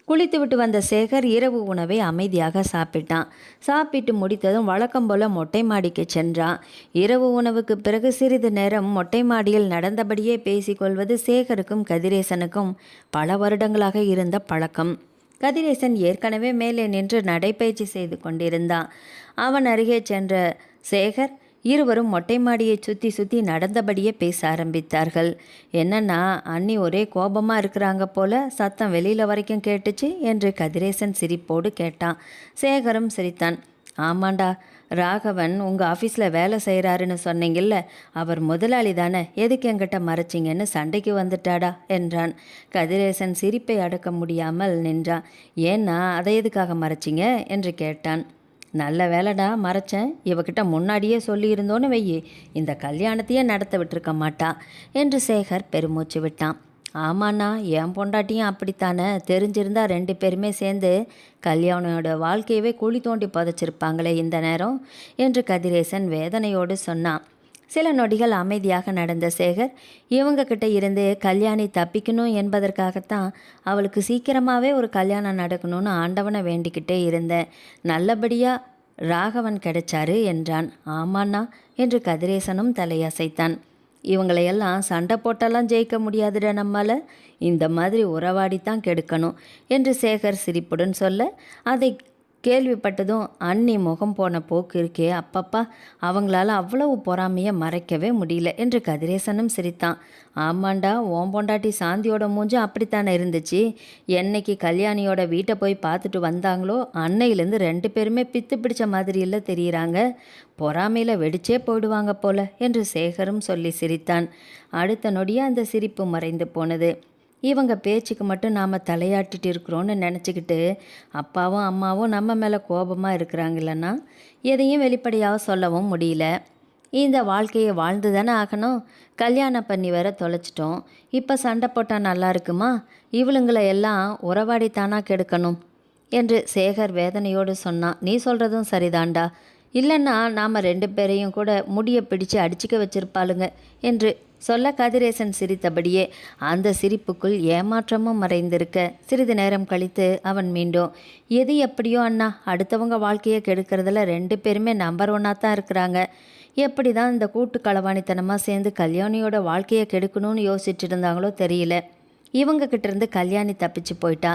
குளித்துவிட்டு வந்த சேகர் இரவு உணவை அமைதியாக சாப்பிட்டான். சாப்பிட்டு முடித்ததும் வழக்கம் போல மொட்டை மாடிக்கு சென்றான். இரவு உணவுக்கு பிறகு சிறிது நேரம் மொட்டை மாடியில் நடந்தபடியே பேசிக்கொள்வது சேகருக்கும் கதிரேசனுக்கும் பல வருடங்களாக இருந்த பழக்கம். கதிரேசன் ஏற்கனவே மேலே நின்று நடைப்பயிற்சி செய்து கொண்டிருந்தான். அவன் அருகே சென்ற சேகர் இருவரும் மொட்டை மாடியை சுற்றி சுற்றி நடந்தபடியே பேச ஆரம்பித்தார்கள். என்னன்னா அண்ணி ஒரே கோபமாக இருக்கிறாங்க போல, சத்தம் வெளியில் வரைக்கும் கேட்டுச்சு என்று கதிரேசன் சிரிப்போடு கேட்டான். சேகரும் சிரித்தான். ஆமாண்டா, ராகவன் உங்கள் ஆஃபீஸில் வேலை செய்கிறாருன்னு சொன்னீங்கல்ல, அவர் முதலாளி தானே, எதுக்கு என்கிட்ட மறைச்சிங்கன்னு சண்டைக்கு வந்துட்டாடா என்றான். கதிரேசன் சிரிப்பை அடக்க முடியாமல் நின்றான். ஏன்னா அதை எதுக்காக மறைச்சிங்க என்று கேட்டான். நல்ல வேலைடா மறைச்சேன், இவகிட்ட முன்னாடியே சொல்லியிருந்தோன்னு வெய்யி இந்த கல்யாணத்தையே நடத்த விட்டுருக்க மாட்டா என்று சேகர் பெருமூச்சு விட்டான். ஆமாண்ணா, என் பொண்டாட்டியும் அப்படித்தானே, தெரிஞ்சிருந்தா 2 பேருமே சேர்ந்து கல்யாணோட வாழ்க்கையவே குழி தோண்டி புதைச்சிருப்பாங்களே இந்த நேரம் என்று கதிரேசன் வேதனையோடு சொன்னான். சில நொடிகள் அமைதியாக நடந்த சேகர், இவங்க கிட்ட இருந்து கல்யாணி தப்பிக்கணும் என்பதற்காகத்தான் அவளுக்கு சீக்கிரமாகவே ஒரு கல்யாணம் நடக்கணும்னு ஆண்டவனை வேண்டிக்கிட்டே இருந்தேன். நல்லபடியாக ராகவன் கிடைச்சாரு என்றான். ஆமாண்ணா என்று கதிரேசனும் தலையசைத்தான். இவங்களையெல்லாம் சண்டை போட்டெல்லாம் ஜெயிக்க முடியாதுட நம்மால், இந்த மாதிரி உறவாடித்தான் கெடுக்கணும் என்று சேகர் சிரிப்புடன் சொல்ல, அதை கேள்விப்பட்டதும் அண்ணி முகம் போன போக்கு இருக்கே அப்பப்பா, அவங்களால அவ்வளவு பொறாமையை மறைக்கவே முடியல என்று கதிரேசனும் சிரித்தான். ஆமாண்டா, ஓம் பொண்டாட்டி சாந்தியோட மூஞ்சும் அப்படித்தானே இருந்துச்சு. என்னைக்கு கல்யாணியோட வீட்டை போய் பார்த்துட்டு வந்தாங்களோ அன்னையிலேருந்து 2 பேருமே பித்து பிடிச்ச மாதிரி இல்லை தெரியுறாங்க. பொறாமையில் வெடிச்சே போயிடுவாங்க போல என்று சேகரும் சொல்லி சிரித்தான். அடுத்த நொடியே அந்த சிரிப்பு மறைந்து போனது. இவங்க பேச்சுக்கு மட்டும் நாம் தலையாட்டிட்டு இருக்கிறோன்னு நினச்சிக்கிட்டு அப்பாவும் அம்மாவும் நம்ம மேலே கோபமாக இருக்கிறாங்களன்னா எதையும் வெளிப்படையாக சொல்லவும் முடியல. இந்த வாழ்க்கையை வாழ்ந்து தானே ஆகணும். கல்யாணம் பண்ணி வேற தொலைச்சிட்டோம். இப்போ சண்டை போட்டால் நல்லா இருக்குமா? இவளுங்களை எல்லாம் உறவாடித்தானா கெடுக்கணும் என்று சேகர் வேதனையோடு சொன்னான். நீ சொல்கிறதும் சரிதான்டா, இல்லைன்னா நாம் 2 பேரையும் கூட முடியை பிடிச்சு அடிச்சுக்க வச்சிருப்பாளுங்க என்று சொல்ல கதிரேசன் சிரித்தபடியே அந்த சிரிப்புக்குள் ஏமாற்றமும் மறைந்திருக்க சிறிது நேரம் கழித்து அவன் மீண்டும், எது எப்படியோ அண்ணா, அடுத்தவங்க வாழ்க்கையை கெடுக்கிறதுல 2 பேருமே நம்பர் 1 தான் இருக்கிறாங்க. எப்படி தான் இந்த கூட்டு களவாணித்தனமாக சேர்ந்து கல்யாணியோட வாழ்க்கையை கெடுக்கணும்னு யோசிச்சுட்டு இருந்தாங்களோ தெரியல. இவங்க கிட்டேருந்து கல்யாணி தப்பிச்சு போயிட்டா,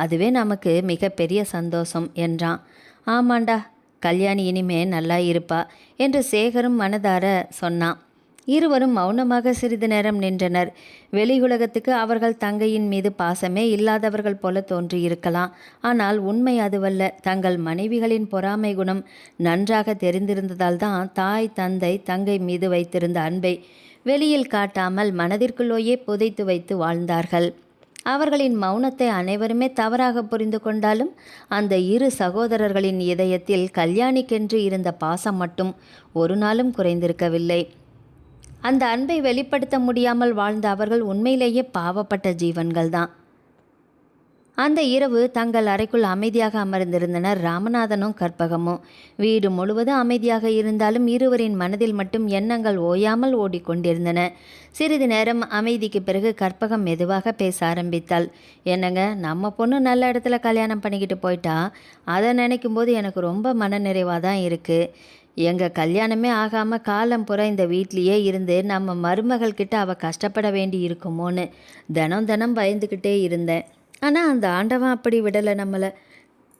அதுவே நமக்கு மிகப்பெரிய சந்தோஷம் என்றான். ஆமாண்டா, கல்யாணி இனிமே நல்லா இருப்பா என்று சேகரும் மனதார சொன்னான். இருவரும் மௌனமாக சிறிது நேரம் நின்றனர். வெளியுலகத்துக்கு அவர்கள் தங்கையின் மீது பாசமே இல்லாதவர்கள் போல தோன்றியிருக்கலாம். ஆனால் உண்மை அதுவல்ல. தங்கள் மனைவிகளின் பொறாமை குணம் நன்றாக தெரிந்திருந்ததால் தான் தாய் தந்தை தங்கை மீது வைத்திருந்த அன்பை வெளியில் காட்டாமல் மனதிற்குள்ளேயே புதைத்து வைத்து வாழ்ந்தார்கள். அவர்களின் மௌனத்தை அனைவருமே தவறாக புரிந்து கொண்டாலும் அந்த 2 சகோதரர்களின் இதயத்தில் கல்யாணிக்கென்று இருந்த பாசம் மட்டும் ஒரு நாளும் குறைந்திருக்கவில்லை. அந்த அன்பை வெளிப்படுத்த முடியாமல் வாழ்ந்த அவர்கள் உண்மையிலேயே பாவப்பட்ட ஜீவன்கள்தான். அந்த இரவு தங்கள் அறைக்குள் அமைதியாக அமர்ந்திருந்தனர் ராமநாதனும் கற்பகமும். வீடு முழுவதும் அமைதியாக இருந்தாலும் இருவரின் மனதில் மட்டும் எண்ணங்கள் ஓயாமல் ஓடிக்கொண்டிருந்தன. சிறிது நேரம் அமைதிக்கு பிறகு கற்பகம் மெதுவாக பேச ஆரம்பித்தாள். என்னங்க, நம்ம பொண்ணு நல்ல இடத்துல கல்யாணம் பண்ணிக்கிட்டு போயிட்டா, அதை நினைக்கும் போது எனக்கு ரொம்ப மனநிறைவாக தான் இருக்குது. எங்கள் கல்யாணமே ஆகாமல் காலம் புற இந்த வீட்லேயே இருந்து நம்ம மருமகள் கிட்ட அவள் கஷ்டப்பட வேண்டி இருக்குமோன்னு தினம் தினம் பயந்துக்கிட்டே இருந்தேன். ஆனால் அந்த ஆண்டவன் அப்படி விடலை. நம்மளை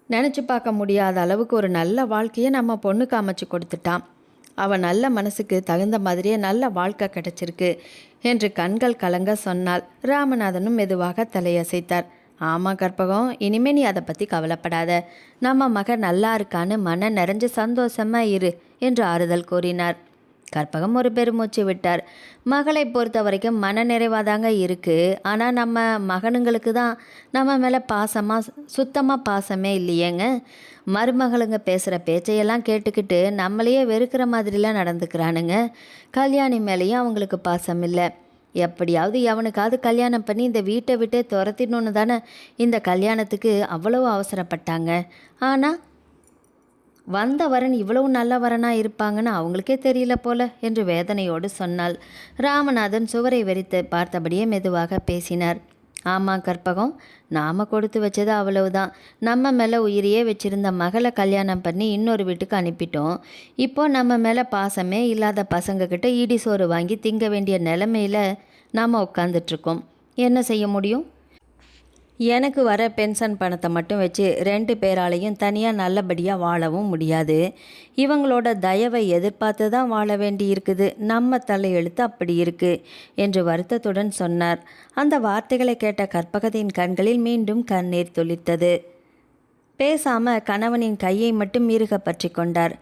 நினச்சி பார்க்க முடியாத அளவுக்கு ஒரு நல்ல வாழ்க்கையை நம்ம பொண்ணுக்கு அமைச்சு கொடுத்துட்டான். அவள் நல்ல மனசுக்கு தகுந்த மாதிரியே நல்ல வாழ்க்கை கிடச்சிருக்கு என்று கண்கள் கலங்க சொன்னாள். ராமநாதனும் மெதுவாக தலையசைத்தார். ஆமாம் கற்பகம், இனிமே நீ அதை பற்றி கவலைப்படாத. நம்ம மகன் நல்லா இருக்கான்னு மன நிறைஞ்சு சந்தோஷமாக இரு என்று ஆறுதல் கூறினார். கற்பகம் ஒரு பெருமூச்சு விட்டார். மகளை பொறுத்த வரைக்கும் மன நிறைவாதாங்க இருக்குது. ஆனால் நம்ம மகனுங்களுக்கு தான் நம்ம மேலே சுத்தமாக பாசமே இல்லையேங்க. மருமகளுங்க பேசுகிற பேச்சையெல்லாம் கேட்டுக்கிட்டு நம்மளையே வெறுக்கிற மாதிரிலாம் நடந்துக்கிறானுங்க. கல்யாணி மேலேயும் அவங்களுக்கு பாசம் இல்லை. எப்படியாவது எவனுக்காவது கல்யாணம் பண்ணி இந்த வீட்டை விட்டே துரத்திடணுன்னு தானே இந்த கல்யாணத்துக்கு அவ்வளவு அவசரப்பட்டாங்க. ஆனால் வந்த வரன் இவ்வளவு நல்ல வரனாக இருப்பாங்கன்னு அவங்களுக்கே தெரியல போல என்று வேதனையோடு சொன்னாள். ராமநாதன் சுவரை வெறித்து பார்த்தபடியே மெதுவாக பேசினார். ஆமாம் கற்பகம், நாம் கொடுத்து வச்சது அவ்வளவுதான். நம்ம மேலே உயிரையே வச்சுருந்த மகளை கல்யாணம் பண்ணி இன்னொரு வீட்டுக்கு அனுப்பிட்டோம். இப்போ நம்ம மேலே பாசமே இல்லாத பசங்கக்கிட்ட இடி சோறு வாங்கி திங்க வேண்டிய நிலைமையில் நாம் உட்காந்துட்ருக்கோம். என்ன செய்ய முடியும்? எனக்கு வர பென்ஷன் பணத்தை மட்டும் வச்சு 2 பேராலையும் தனியாக நல்லபடியாக வாழவும் முடியாது. இவங்களோட தயவை எதிர்பார்த்து தான் வாழ வேண்டி இருக்குது. நம்ம தலையெழுத்து அப்படி இருக்குது என்று வருத்தத்துடன் சொன்னார். அந்த வார்த்தைகளை கேட்ட கற்பகத்தின் கண்களில் மீண்டும் கண்ணீர் துளித்தது. பேசாமல் கணவனின் கையை மட்டும் இறுக பற்றி கொண்டார்.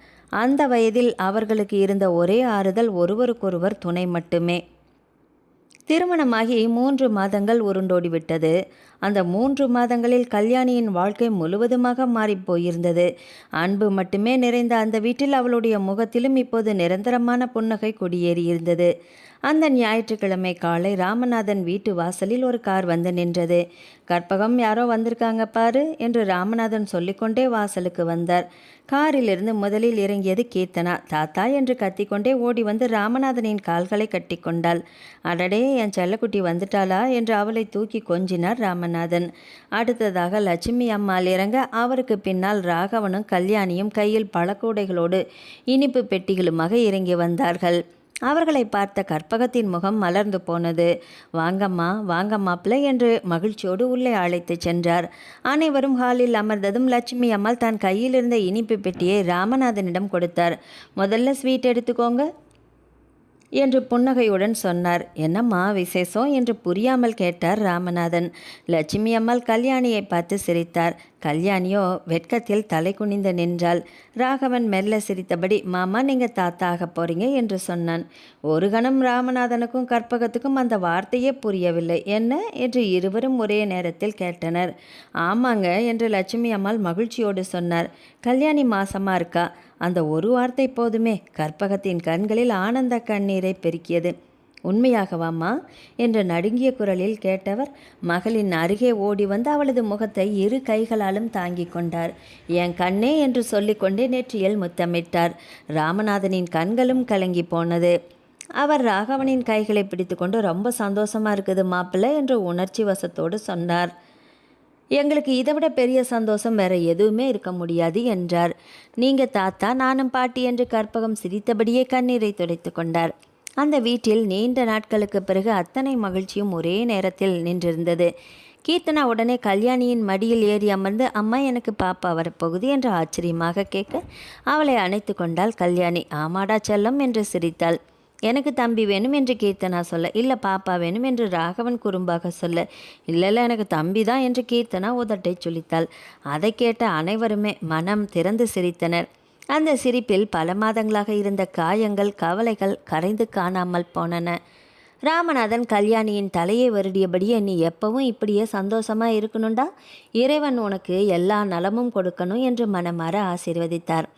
அந்த வயதில் அவர்களுக்கு இருந்த ஒரே ஆறுதல் ஒருவருக்கொருவர் துணை மட்டுமே. திருமணமாகி 3 மாதங்கள் உருண்டோடிவிட்டது. அந்த 3 மாதங்களில் கல்யாணியின் வாழ்க்கை முழுவதுமாக மாறிப்போயிருந்தது. அன்பு மட்டுமே நிறைந்த அந்த வீட்டில் அவளுடைய முகத்திலும் இப்போது நிரந்தரமான புன்னகை குடியேறியிருந்தது. அந்த ஞாயிற்றுக்கிழமை காலை ராமநாதன் வீட்டு வாசலில் ஒரு கார் வந்து நின்றது. கற்பகம், யாரோ வந்திருக்காங்க பாரு என்று ராமநாதன் சொல்லிக்கொண்டே வாசலுக்கு வந்தார். காரிலிருந்து முதலில் இறங்கியது கீர்த்தனா. தாத்தா என்று கத்திக்கொண்டே ஓடி வந்து ராமநாதனின் கால்களை கட்டி கொண்டாள். அடடே, என் செல்லக்குட்டி வந்துட்டாளா என்று அவளை தூக்கி கொஞ்சினார் ராமநாதன். அடுத்ததாக லட்சுமி அம்மாள் இறங்க அவருக்கு பின்னால் ராகவனும் கல்யாணியும் கையில் பழக்கூடைகளோடு இனிப்பு பெட்டிகளுமாக இறங்கி வந்தார்கள். அவர்களை பார்த்த கற்பகத்தின் முகம் மலர்ந்து போனது. வாங்கம்மா, வாங்க மாப்பிள்ளை என்று மகிழ்ச்சியோடு உள்ளே அழைத்துச் சென்றார். அனைவரும் ஹாலில் அமர்ந்ததும் லட்சுமி அம்மாள் தன் கையில் இருந்த இனிப்பு பெட்டியை ராமநாதனிடம் கொடுத்தார். முதல்ல ஸ்வீட் எடுத்துக்கோங்க என்று புன்னகையுடன் சொன்னார். என்னம்மா விசேஷம் என்று புரியாமல் கேட்டார் ராமநாதன். லட்சுமி அம்மாள் கல்யாணியை பார்த்து சிரித்தார். கல்யாணியோ வெட்கத்தில் தலை குனிந்து நின்றாள். ராகவன் மெல்ல சிரித்தபடி, மாமா, நீங்கள் தாத்தா ஆக போறீங்க என்று சொன்னான். ஒரு கணம் ராமநாதனுக்கும் கற்பகத்துக்கும் அந்த வார்த்தையே புரியவில்லை. என்ன என்று இருவரும் ஒரே நேரத்தில் கேட்டனர். ஆமாங்க என்று லட்சுமி அம்மாள் மகிழ்ச்சியோடு சொன்னார். கல்யாணி மாசமா இருக்கா. அந்த ஒரு வார்த்தை போதுமே கற்பகத்தின் கண்களில் ஆனந்த கண்ணீரை பெருக்கியது. உண்மையாகவாம்மா என்று நடுங்கிய குரலில் கேட்டவர் மகளின் அருகே ஓடி வந்து அவளது முகத்தை இரு கைகளாலும் தாங்கி கொண்டார். என் கண்ணே என்று சொல்லிக்கொண்டே நெற்றியில் முத்தமிட்டார். ராமநாதனின் கண்களும் கலங்கி போனது. அவர் ராகவனின் கைகளை பிடித்து கொண்டு, ரொம்ப சந்தோஷமா இருக்குது மாப்பிள்ளை என்று உணர்ச்சி வசத்தோடு சொன்னார். எங்களுக்கு இதைவிட பெரிய சந்தோஷம் வேற எதுவுமே இருக்க முடியாது என்றார். நீங்க தாத்தா, நானும் பாட்டி என்று கற்பகம் சிரித்தபடியே கண்ணீரை துடைத்து கொண்டார். அந்த வீட்டில் நீண்ட நாட்களுக்கு பிறகு அத்தனை மகிழ்ச்சியும் ஒரே நேரத்தில் நின்றிருந்தது. கீர்த்தனா உடனே கல்யாணியின் மடியில் ஏறி அமர்ந்து, அம்மா, எனக்கு பாப்பா வரப்போகுது என்று ஆச்சரியமாக கேட்க அவளை அணைத்து கொண்டாள் கல்யாணி. ஆமாடா செல்லம் என்று சிரித்தாள். எனக்கு தம்பி வேணும் என்று கீர்த்தனா சொல்ல, இல்லை பாப்பா வேணும் என்று ராகவன் குறும்பாக சொல்ல, இல்லை எனக்கு தம்பி தான் என்று கீர்த்தனா உதட்டை சுளித்தாள். அதை கேட்ட அனைவருமே மனம் திறந்து சிரித்தனர். அந்த சிரிப்பில் பல மாதங்களாக இருந்த காயங்கள், கவலைகள் கரைந்து காணாமல் போனன. ராமநாதன் கல்யாணியின் தலையை வருடியபடியே, நீ எப்பவும் இப்படியே சந்தோஷமா இருக்கணும்டா, இறைவன் உனக்கு எல்லா நலமும் கொடுக்கணும் என்று மனமாற ஆசீர்வதித்தார்.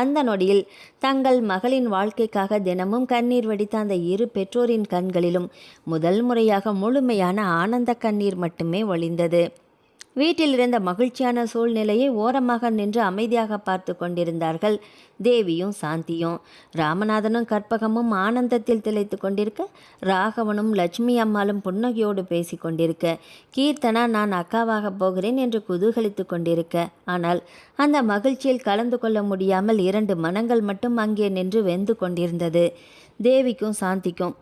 அந்த நொடியில் தங்கள் மகளின் வாழ்க்கைக்காக தினமும் கண்ணீர் வடித்த அந்த இரு பெற்றோரின் கண்களிலும் முதல் முறையாக முழுமையான ஆனந்த கண்ணீர் மட்டுமே வழிந்தது. வீட்டில் இருந்த மகிழ்ச்சியான சூழ்நிலையை ஓரமாக நின்று அமைதியாக பார்த்து கொண்டிருந்தார்கள் தேவியும் சாந்தியும். ராமநாதனும் கற்பகமும் ஆனந்தத்தில் திளைத்து கொண்டிருக்க, ராகவனும் லட்சுமி அம்மாளும் புன்னகையோடு பேசி கொண்டிருக்க, கீர்த்தனா நான் அக்காவாக போகிறேன் என்று குதூகலித்து கொண்டிருக்க, ஆனால் அந்த மகிழ்ச்சியில் கலந்து கொள்ள முடியாமல் 2 மனங்கள் மட்டும் அங்கே நின்று வெந்து கொண்டிருந்தது. தேவிக்கும் சாந்திக்கும்.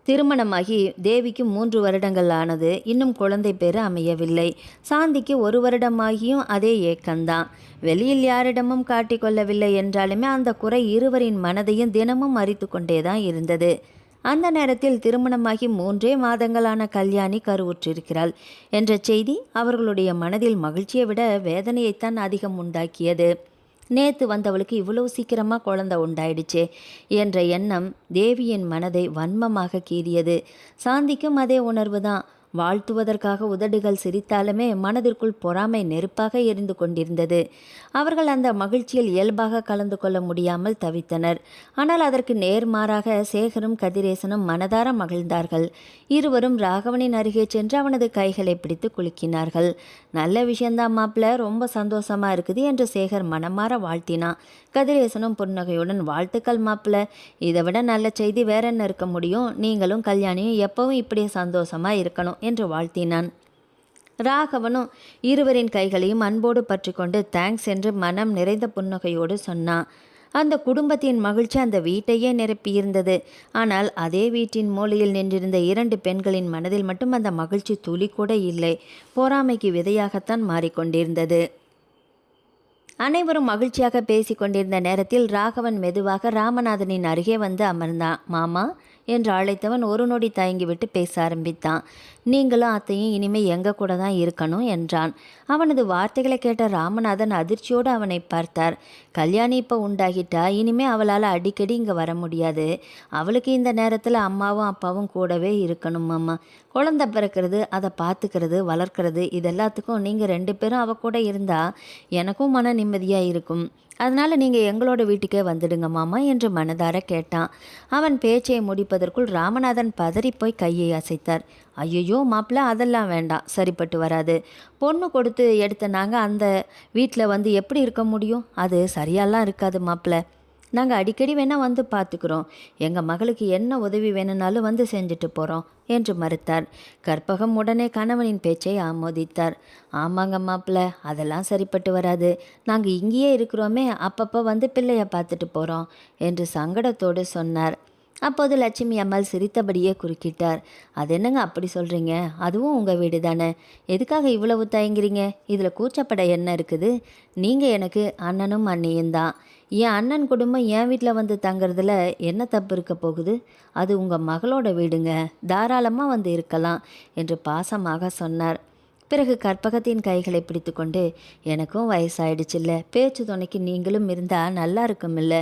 திருமணமாகி தேவிக்கு 3 வருடங்கள் ஆனது. இன்னும் குழந்தை பேறு அமையவில்லை. சாந்திக்கு 1 வருடமாகியும் அதே ஏக்கம்தான். வெளியில் யாரிடமும் காட்டிக்கொள்ளவில்லை என்றாலுமே அந்த குறை இருவரின் மனதையும் தினமும் அரித்து கொண்டேதான் இருந்தது. அந்த நேரத்தில் திருமணமாகி 3 மாதங்களான கல்யாணி கருவுற்றிருக்கிறாள் என்ற செய்தி அவர்களுடைய மனதில் மகிழ்ச்சியை விட வேதனையைத்தான் அதிகம் உண்டாக்கியது. நேத்து வந்தவளுக்கு இவ்வளவு சீக்கிரமாக குழந்தை உண்டாயிடுச்சே என்ற எண்ணம் தேவியின் மனதை வன்மமாக கீறியது. சாந்திக்கும் அதே உணர்வு தான். வாழ்த்துவதற்காக உதடுகள் சிரித்தாலுமே மனதிற்குள் பொறாமை நெருப்பாக எரிந்து கொண்டிருந்தது. அவர்கள் அந்த மகிழ்ச்சியில் இயல்பாக கலந்து கொள்ள முடியாமல் தவித்தனர். ஆனால் அதற்கு நேர்மாறாக சேகரும் கதிரேசனும் மனதார மகிழ்ந்தார்கள். இருவரும் ராகவனின் அருகே சென்று அவனது கைகளை பிடித்து குலுக்கினார்கள். நல்ல விஷயந்தான் மாப்பிள்ள, ரொம்ப சந்தோஷமா இருக்குது என்று சேகர் மனமாற வாழ்த்தினான். கதிரேசனும் புன்னகையுடன், வாழ்த்துக்கள் மாப்பிள்ள, இதை விட நல்ல செய்தி வேற என்ன இருக்க முடியும், நீங்களும் கல்யாணியும் எப்பவும் இப்படியே சந்தோஷமா இருக்கணும் என்று வாழ்த்தினான். ராகவனும் இருவரின் கைகளையும் அன்போடு பற்றி கொண்டு தேங்க்ஸ் என்று மனம் நிறைந்த புன்னகையோடு சொன்னான். அந்த குடும்பத்தின் மகிழ்ச்சி அந்த வீட்டையே நிரப்பியிருந்தது. ஆனால் அதே வீட்டின் மூலையில் நின்றிருந்த 2 பெண்களின் மனதில் மட்டும் அந்த மகிழ்ச்சி துளி கூட இல்லை. பொறாமைக்கு விதையாகத்தான் மாறிக்கொண்டிருந்தது. அனைவரும் மகிழ்ச்சியாக பேசி கொண்டிருந்த நேரத்தில் ராகவன் மெதுவாக ராமநாதனின் அருகே வந்து அமர்ந்தான். மாமா என்று அழைத்தவன் ஒரு நொடி தயங்கிவிட்டு பேச ஆரம்பித்தான். நீங்களும் அத்தையும் இனிமே எங்க கூட தான் இருக்கணும் என்றான். அவனது வார்த்தைகளை கேட்ட ராமநாதன் அதிர்ச்சியோடு அவனை பார்த்தார். கல்யாணி இப்போ உண்டாகிட்டா இனிமே அவளால் அடிக்கடி இங்கே வர முடியாது. அவளுக்கு இந்த நேரத்தில் அம்மாவும் அப்பாவும் கூடவே இருக்கணும் அம்மா. குழந்தை பிறக்கிறது, அதை பார்த்துக்கிறது, வளர்க்குறது, இது எல்லாத்துக்கும் நீங்கள் 2 பேரும் அவ கூட இருந்தால் எனக்கும் மன நிம்மதியாக இருக்கும். அதனால் நீங்கள் எங்களோட வீட்டுக்கே வந்துடுங்க மாமா என்று மனதார கேட்டான். அவன் பேச்சை முடிப்பதற்குள் ராமநாதன் பதறிப்போய் கையை அசைத்தார். ஐயோ மாப்பிள்ள, அதெல்லாம் வேண்டாம், சரிப்பட்டு வராது. பொண்ணு கொடுத்து எடுத்த நாங்கள் அந்த வீட்டில் வந்து எப்படி இருக்க முடியும்? அது சரியாலாம் இருக்காது மாப்பிள்ள. நாங்கள் அடிக்கடி வேணால் வந்து பார்த்துக்குறோம். எங்கள் மகளுக்கு என்ன உதவி வேணும்னாலும் வந்து செஞ்சுட்டு போகிறோம் என்று மறுத்தார். கற்பகம் உடனே கணவனின் பேச்சை ஆமோதித்தார். ஆமாங்க மாப்பிள்ள, அதெல்லாம் சரிப்பட்டு வராது. நாங்கள் இங்கேயே இருக்கிறோமே, அப்பப்போ வந்து பிள்ளைய பார்த்துட்டு போகிறோம் என்று சங்கடத்தோடு சொன்னார். அப்போது லட்சுமி அம்மாள் சிரித்தபடியே குறுக்கிட்டார். அது என்னங்க அப்படி சொல்கிறீங்க? அதுவும் உங்கள் வீடு தானே, எதுக்காக இவ்வளவு தயங்குறீங்க? இதில் கூச்சப்பட என்ன இருக்குது? நீங்கள் எனக்கு அண்ணனும் அண்ணியும் தான். என் அண்ணன் குடும்பம் என் வீட்டில் வந்து தங்குறதுல என்ன தப்பு இருக்க போகுது? அது உங்கள் மகளோட வீடுங்க, தாராளமாக வந்து இருக்கலாம் என்று பாசமாக சொன்னார். பிறகு கற்பகத்தின் கைகளை பிடித்து கொண்டு, எனக்கும் வயசாயிடுச்சுல்ல, பேச்சு துணைக்கு நீங்களும் இருந்தால் நல்லா இருக்குமில்ல,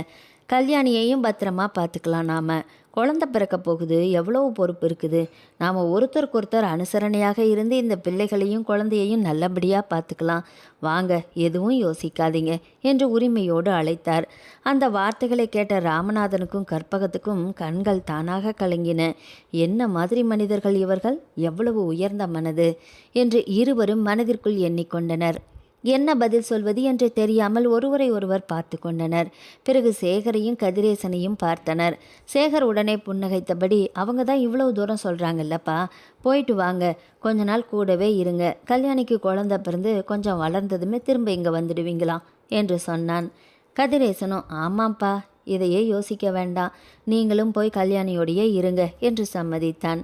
கல்யாணியையும் பத்திரமா பார்த்துக்கலாம். நாம் குழந்தை பிறக்க போகுது, எவ்வளவு பொறுப்பு இருக்குது. நாம் ஒருத்தருக்கொருத்தர் அனுசரணையாக இருந்து இந்த பிள்ளைகளையும் குழந்தையையும் நல்லபடியாக பார்த்துக்கலாம். வாங்க, எதுவும் யோசிக்காதீங்க என்று உரிமையோடு அழைத்தார். அந்த வார்த்தைகளை கேட்ட ராமநாதனுக்கும் கற்பகத்துக்கும் கண்கள் தானாக கலங்கின. என்ன மாதிரி மனிதர்கள் இவர்கள், எவ்வளவு உயர்ந்த மனது என்று இருவரும் மனதிற்குள் எண்ணிக்கொண்டனர். என்ன பதில் சொல்வது என்று தெரியாமல் ஒருவரை ஒருவர் பார்த்து கொண்டனர். பிறகு சேகரையும் கதிரேசனையும் பார்த்தனர். சேகர் உடனே புன்னகைத்தபடி, அவங்க தான் இவ்வளவு தூரம் சொல்கிறாங்கல்லப்பா, போயிட்டு வாங்க, கொஞ்ச நாள் கூடவே இருங்க. கல்யாணிக்கு குழந்தை பிறந்து கொஞ்சம் வளர்ந்ததுமே திரும்ப இங்கே வந்துடுவீங்களாம் என்று சொன்னான். கதிரேசனும், ஆமாம்ப்பா, இதையே யோசிக்க வேண்டாம், நீங்களும் போய் கல்யாணியோடையே இருங்க என்று சம்மதித்தான்.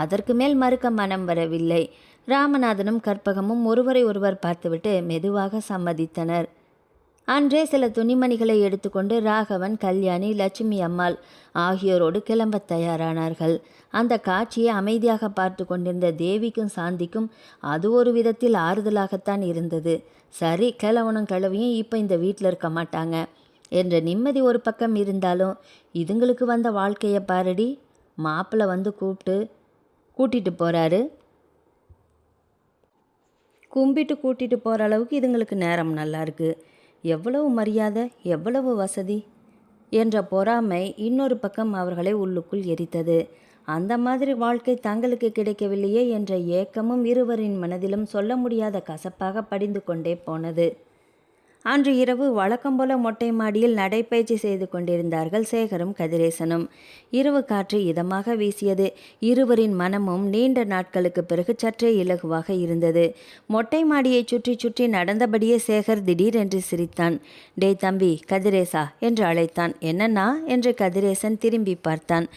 அதற்கு மேல் மறுக்க மனம் வரவில்லை. ராமநாதனும் கற்பகமும் ஒருவரை ஒருவர் பார்த்துவிட்டு மெதுவாக சம்மதித்தனர். அன்றே சில துணிமணிகளை எடுத்துக்கொண்டு ராகவன், கல்யாணி, லட்சுமி அம்மாள் ஆகியோரோடு கிளம்ப தயாரானார்கள். அந்த காட்சியை அமைதியாக பார்த்து கொண்டிருந்த தேவிக்கும் சாந்திக்கும் அது ஒரு விதத்தில் ஆறுதலாகத்தான் இருந்தது. சரி, கிழவனும் கிழவியும் இப்போ இந்த வீட்டில் இருக்க மாட்டாங்க என்ற நிம்மதி ஒரு பக்கம் இருந்தாலும், இதுங்களுக்கு வந்த வாழ்க்கையை பாரடி, மாப்பிள்ளை வந்து கூட்டிட்டு போகிறாரு, கும்பிட்டு கூட்டிகிட்டு போகிற அளவுக்கு இதுங்களுக்கு நேரம் நல்லா இருக்குது. எவ்வளவு மரியாதை, எவ்வளவு வசதி என்ற பொறாமை இன்னொரு பக்கம் அவர்களை உள்ளுக்குள் எரித்தது. அந்த மாதிரி வாழ்க்கை தங்களுக்கு கிடைக்கவில்லையே என்ற ஏக்கமும் இருவரின் மனதிலும் சொல்ல முடியாத கசப்பாக படிந்து கொண்டே போனது. அன்று இரவு வழக்கம் போல மொட்டை மாடியில் நடைப்பயிற்சி செய்து கொண்டிருந்தார்கள் சேகரும் கதிரேசனும். இரவு காற்று இதமாக வீசியது. இருவரின் மனமும் நீண்ட நாட்களுக்கு பிறகு சற்றே இலகுவாக இருந்தது. மொட்டை மாடியை சுற்றி சுற்றி நடந்தபடியே சேகர் திடீரென்று சிரித்தான். டே தம்பி, கதிரேசா என்று அழைத்தான். என்னன்னா என்று கதிரேசன் திரும்பி பார்த்தான்.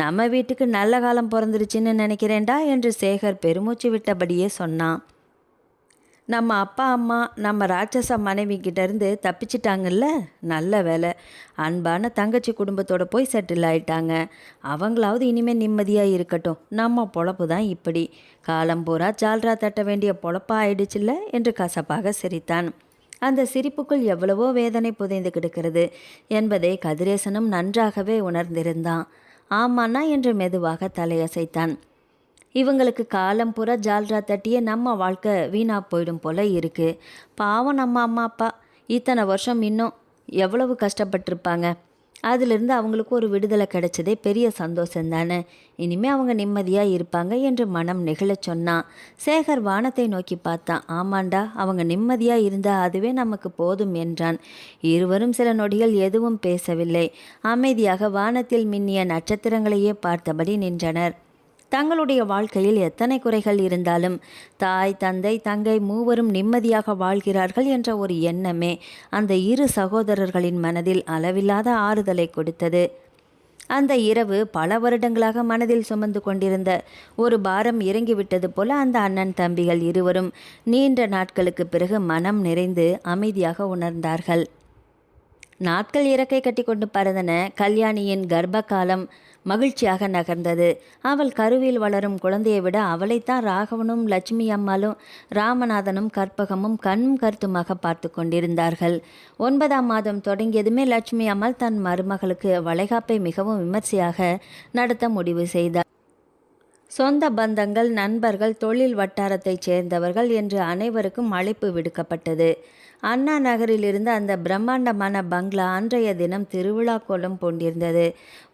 நம்ம வீட்டுக்கு நல்ல காலம் பிறந்துருச்சுன்னு நினைக்கிறேன்டா என்று சேகர் பெருமூச்சு விட்டபடியே சொன்னான். நம்ம அப்பா அம்மா நம்ம ராட்சச மனைவிக்கிட்டேருந்து தப்பிச்சிட்டாங்கல்ல, நல்ல வேலை. அன்பான தங்கச்சி குடும்பத்தோடு போய் செட்டில் ஆயிட்டாங்க. அவங்களாவது இனிமேல் நிம்மதியாக இருக்கட்டும். நம்ம பொழப்பு தான் இப்படி, காலம் பூரா ஜால்ரா தட்ட வேண்டிய பொழப்பா ஆயிடுச்சுல்ல என்று கசப்பாக சிரித்தான். அந்த சிரிப்புக்குள் எவ்வளவோ வேதனை புதைந்து கிடக்கிறது என்பதை கதிரேசனும் நன்றாகவே உணர்ந்திருந்தான். ஆமாண்ணா என்று மெதுவாக தலையசைத்தான். இவங்களுக்கு காலம் பூரா ஜால்ரா தட்டியே நம்ம வாழ்க்கை வீணாக போயிடும் போல இருக்குது. பாவம் நம்ம அம்மா அப்பா இத்தனை வருஷம் இன்னும் எவ்வளவு கஷ்டப்பட்டிருப்பாங்க. அதிலிருந்து அவங்களுக்கு ஒரு விடுதலை கிடைச்சதே பெரிய சந்தோஷம் தானே. இனிமேல் அவங்க நிம்மதியாக இருப்பாங்க என்று மனம் நெகிழச் சொன்னான். சேகர் வானத்தை நோக்கி பார்த்தான். ஆமாண்டா, அவங்க நிம்மதியாக இருந்தால் அதுவே நமக்கு போதும் என்றான். இருவரும் சில நொடிகள் எதுவும் பேசவில்லை. அமைதியாக வானத்தில் மின்னிய நட்சத்திரங்களையே பார்த்தபடி நின்றனர். தங்களுடைய வாழ்க்கையில் எத்தனை குறைகள் இருந்தாலும் தாய், தந்தை, தங்கை மூவரும் நிம்மதியாக வாழ்கிறார்கள் என்ற ஒரு எண்ணமே அந்த இரு சகோதரர்களின் மனதில் அளவில்லாத ஆறுதலை கொடுத்தது. அந்த இரவு பல வருடங்களாக மனதில் சுமந்து கொண்டிருந்த ஒரு பாரம் இறங்கிவிட்டது போல அந்த அண்ணன் தம்பிகள் இருவரும் நீண்ட நாட்களுக்கு பிறகு மனம் நிறைந்து அமைதியாக உணர்ந்தார்கள். நாட்கள் இறக்கை கட்டி கொண்டு பறந்தன. கல்யாணியின் கர்ப்ப காலம் மகிழ்ச்சியாக நகர்ந்தது. அவள் கருவில் வளரும் குழந்தையை விட அவளைத்தான் ராகவனும் லட்சுமி அம்மாளும் ராமநாதனும் கற்பகமும் கண்ணும் கருத்துமாக பார்த்து கொண்டிருந்தார்கள். 9ஆம் மாதம் தொடங்கியதுமே லட்சுமி அம்மாள் தன் மருமகளுக்கு வளைகாப்பை மிகவும் விமர்சையாக நடத்த முடிவு செய்தார். சொந்த பந்தங்கள், நண்பர்கள், தொழில் வட்டாரத்தைச் சேர்ந்தவர்கள் என்று அனைவருக்கும் அழைப்பு விடுக்கப்பட்டது. அண்ணா நகரிலிருந்து அந்த பிரம்மாண்டமான பங்களா அன்றைய தினம் திருவிழா கோலம் பூண்டிருந்தது.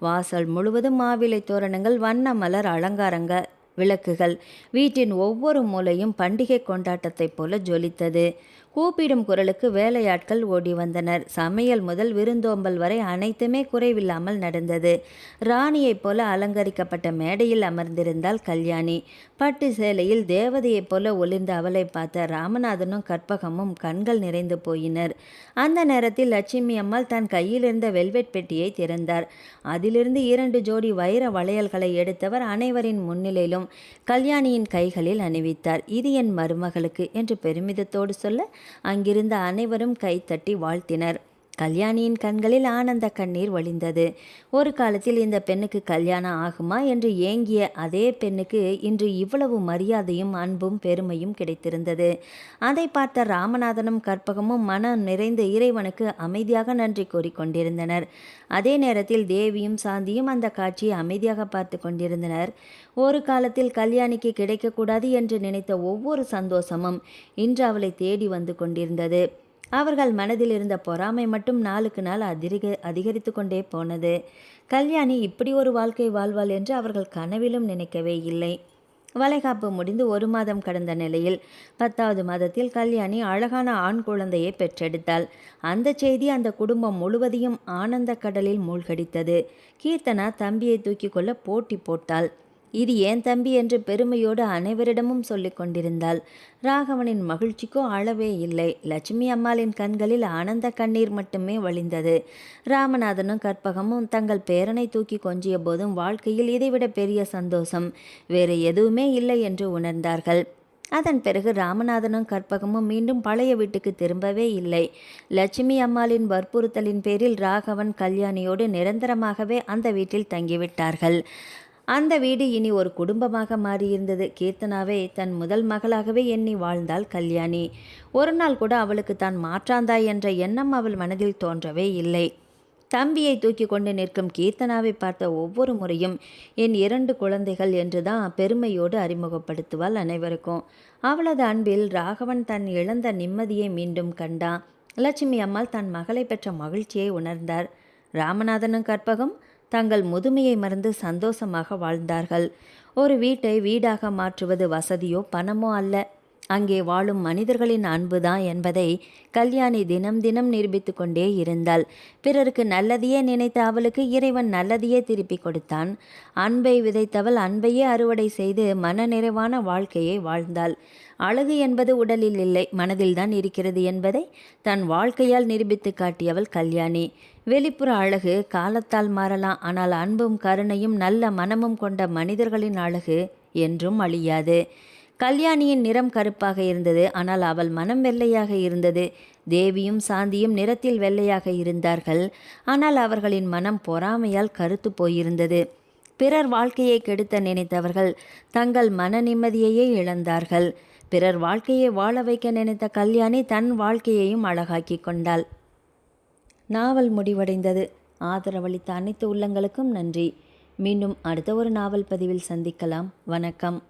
வாசல் முழுவதும் மாவிலை தோரணங்கள், வண்ண மலர் அலங்காரங்கள், விளக்குகள். வீட்டின் ஒவ்வொரு மூலையும் பண்டிகை கொண்டாட்டத்தைப் போல ஜொலித்தது. கூப்பிடும் குரலுக்கு வேலையாட்கள் ஓடி வந்தனர். சமையல் முதல் விருந்தோம்பல் வரை அனைத்துமே குறைவில்லாமல் நடந்தது. ராணியைப் போல அலங்கரிக்கப்பட்ட மேடையில் அமர்ந்திருந்தாள் கல்யாணி. பட்டு சேலையில் தேவதையைப் போல ஒளிர்ந்த அவளை பார்த்த ராமநாதனும் கற்பகமும் கண்கள் நிறைந்து போயினர். அந்த நேரத்தில் லட்சுமி அம்மாள் தன் கையில் இருந்த வெல்வெட் பெட்டியை திறந்தார். அதிலிருந்து 2 ஜோடி வைர வளையல்களை எடுத்தவர் அனைவரின் முன்னிலையிலும் கல்யாணியின் கைகளில் அணிவித்தார். இது என் மருமகளுக்கு என்று பெருமிதத்தோடு சொல்ல அங்கிருந்த அனைவரும் கைத்தட்டி வாழ்த்தினர். கல்யாணியின் கண்களில் ஆனந்த கண்ணீர் வழிந்தது. ஒரு காலத்தில் இந்த பெண்ணுக்கு கல்யாணம் ஆகுமா என்று ஏங்கிய அதே பெண்ணுக்கு இன்று இவ்வளவு மரியாதையும் அன்பும் பெருமையும் கிடைத்திருந்தது. அதை பார்த்த ராமநாதனும் கற்பகமும் மனம் நிறைந்து இறைவனுக்கு அமைதியாக நன்றி கூறிக்கொண்டிருந்தனர். அதே நேரத்தில் தேவியும் சாந்தியும் அந்த காட்சியை அமைதியாக பார்த்து கொண்டிருந்தனர். ஒரு காலத்தில் கல்யாணிக்கு கிடைக்கக்கூடாது என்று நினைத்த ஒவ்வொரு சந்தோஷமும் இன்று அவளை தேடி வந்து கொண்டிருந்தது. அவர்கள் மனதில் இருந்த பொறாமை மட்டும் நாளுக்கு நாள் அதிகரித்து கொண்டே போனது. கல்யாணி இப்படி ஒரு வாழ்க்கை வாழ்வாள் என்று அவர்கள் கனவிலும் நினைக்கவே இல்லை. வளைகாப்பு முடிந்து 1 மாதம் கடந்த நிலையில் 10வது மாதத்தில் கல்யாணி அழகான ஆண் குழந்தையை பெற்றெடுத்தாள். அந்த செய்தி அந்த குடும்பம் முழுவதையும் ஆனந்த கடலில் மூழ்கடித்தது. கீர்த்தனா தம்பியை தூக்கி கொள்ள போட்டி போட்டாள். இது ஏன் தம்பி என்று பெருமையோடு அனைவரிடமும் சொல்லிக் கொண்டிருந்தாள். ராகவனின் மகிழ்ச்சிக்கோ அளவே இல்லை. லட்சுமி அம்மாளின் கண்களில் ஆனந்த கண்ணீர் மட்டுமே வழிந்தது. ராமநாதனும் கற்பகமும் தங்கள் பேரனை தூக்கி கொஞ்சிய போதும் வாழ்க்கையில் இதைவிட பெரிய சந்தோஷம் வேறு எதுவுமே இல்லை என்று உணர்ந்தார்கள். அதன் பிறகு ராமநாதனும் கற்பகமும் மீண்டும் பழைய வீட்டுக்கு திரும்பவே இல்லை. லட்சுமி அம்மாளின் வற்புறுத்தலின் பேரில் ராகவன் கல்யாணியோடு நிரந்தரமாகவே அந்த வீட்டில் தங்கிவிட்டார்கள். அந்த வீடு இனி ஒரு குடும்பமாக மாறியிருந்தது. கீர்த்தனாவை தன் முதல் மகளாகவே எண்ணி வாழ்ந்தாள் கல்யாணி. ஒரு நாள் கூட அவளுக்கு தான் மாற்றாந்தாய் என்ற எண்ணம் அவள் மனதில் தோன்றவே இல்லை. தம்பியை தூக்கி கொண்டு நிற்கும் கீர்த்தனாவை பார்த்த ஒவ்வொரு முறையும் என் 2 குழந்தைகள் என்றுதான் பெருமையோடு அறிமுகப்படுத்துவாள் அனைவருக்கும். அவளது அன்பில் ராகவன் தன் இழந்த நிம்மதியை மீண்டும் கண்டான். லட்சுமி அம்மாள் தன் மகளை பெற்ற மகிழ்ச்சியை உணர்ந்தார். ராமநாதனும் கற்பகம் தங்கள் முதுமையை மறந்து சந்தோஷமாக வாழ்ந்தார்கள். ஒரு வீட்டை வீடாக மாற்றுவது வசதியோ பணமோ அல்ல, அங்கே வாழும் மனிதர்களின் அன்புதான் என்பதை கல்யாணி தினம் தினம் நிரூபித்து கொண்டே இருந்தாள். பிறருக்கு நல்லதையே நினைத்த அவளுக்கு இறைவன் நல்லதையே திருப்பி கொடுத்தான். அன்பை விதைத்தவள் அன்பையே அறுவடை செய்து மன நிறைவான வாழ்க்கையை வாழ்ந்தாள். அழகு என்பது உடலில் இல்லை, மனதில்தான் இருக்கிறது என்பதை தன் வாழ்க்கையால் நிரூபித்து காட்டியவள் கல்யாணி. வெளிப்புற அழகு காலத்தால் மாறலாம், ஆனால் அன்பும் கருணையும் நல்ல மனமும் கொண்ட மனிதர்களின் அழகு என்றும் அழியாது. கல்யாணியின் நிறம் கருப்பாக இருந்தது, ஆனால் அவள் மனம் வெள்ளையாக இருந்தது. தேவியும் சாந்தியும் நிறத்தில் வெள்ளையாக இருந்தார்கள், ஆனால் அவர்களின் மனம் பொறாமையால் கருத்து போயிருந்தது. பிறர் வாழ்க்கையை கெடுத்த நினைத்தவர்கள் தங்கள் மன நிம்மதியையே இழந்தார்கள். பிறர் வாழ்க்கையை வாழ வைக்க நினைத்த கல்யாணி தன் வாழ்க்கையையும் அழகாக்கி கொண்டாள். நாவல் முடிவடைந்தது. ஆதரவளித்த அனைத்து உள்ளங்களுக்கும் நன்றி. மீண்டும் அடுத்த ஒரு நாவல் பதிவில் சந்திக்கலாம். வணக்கம்.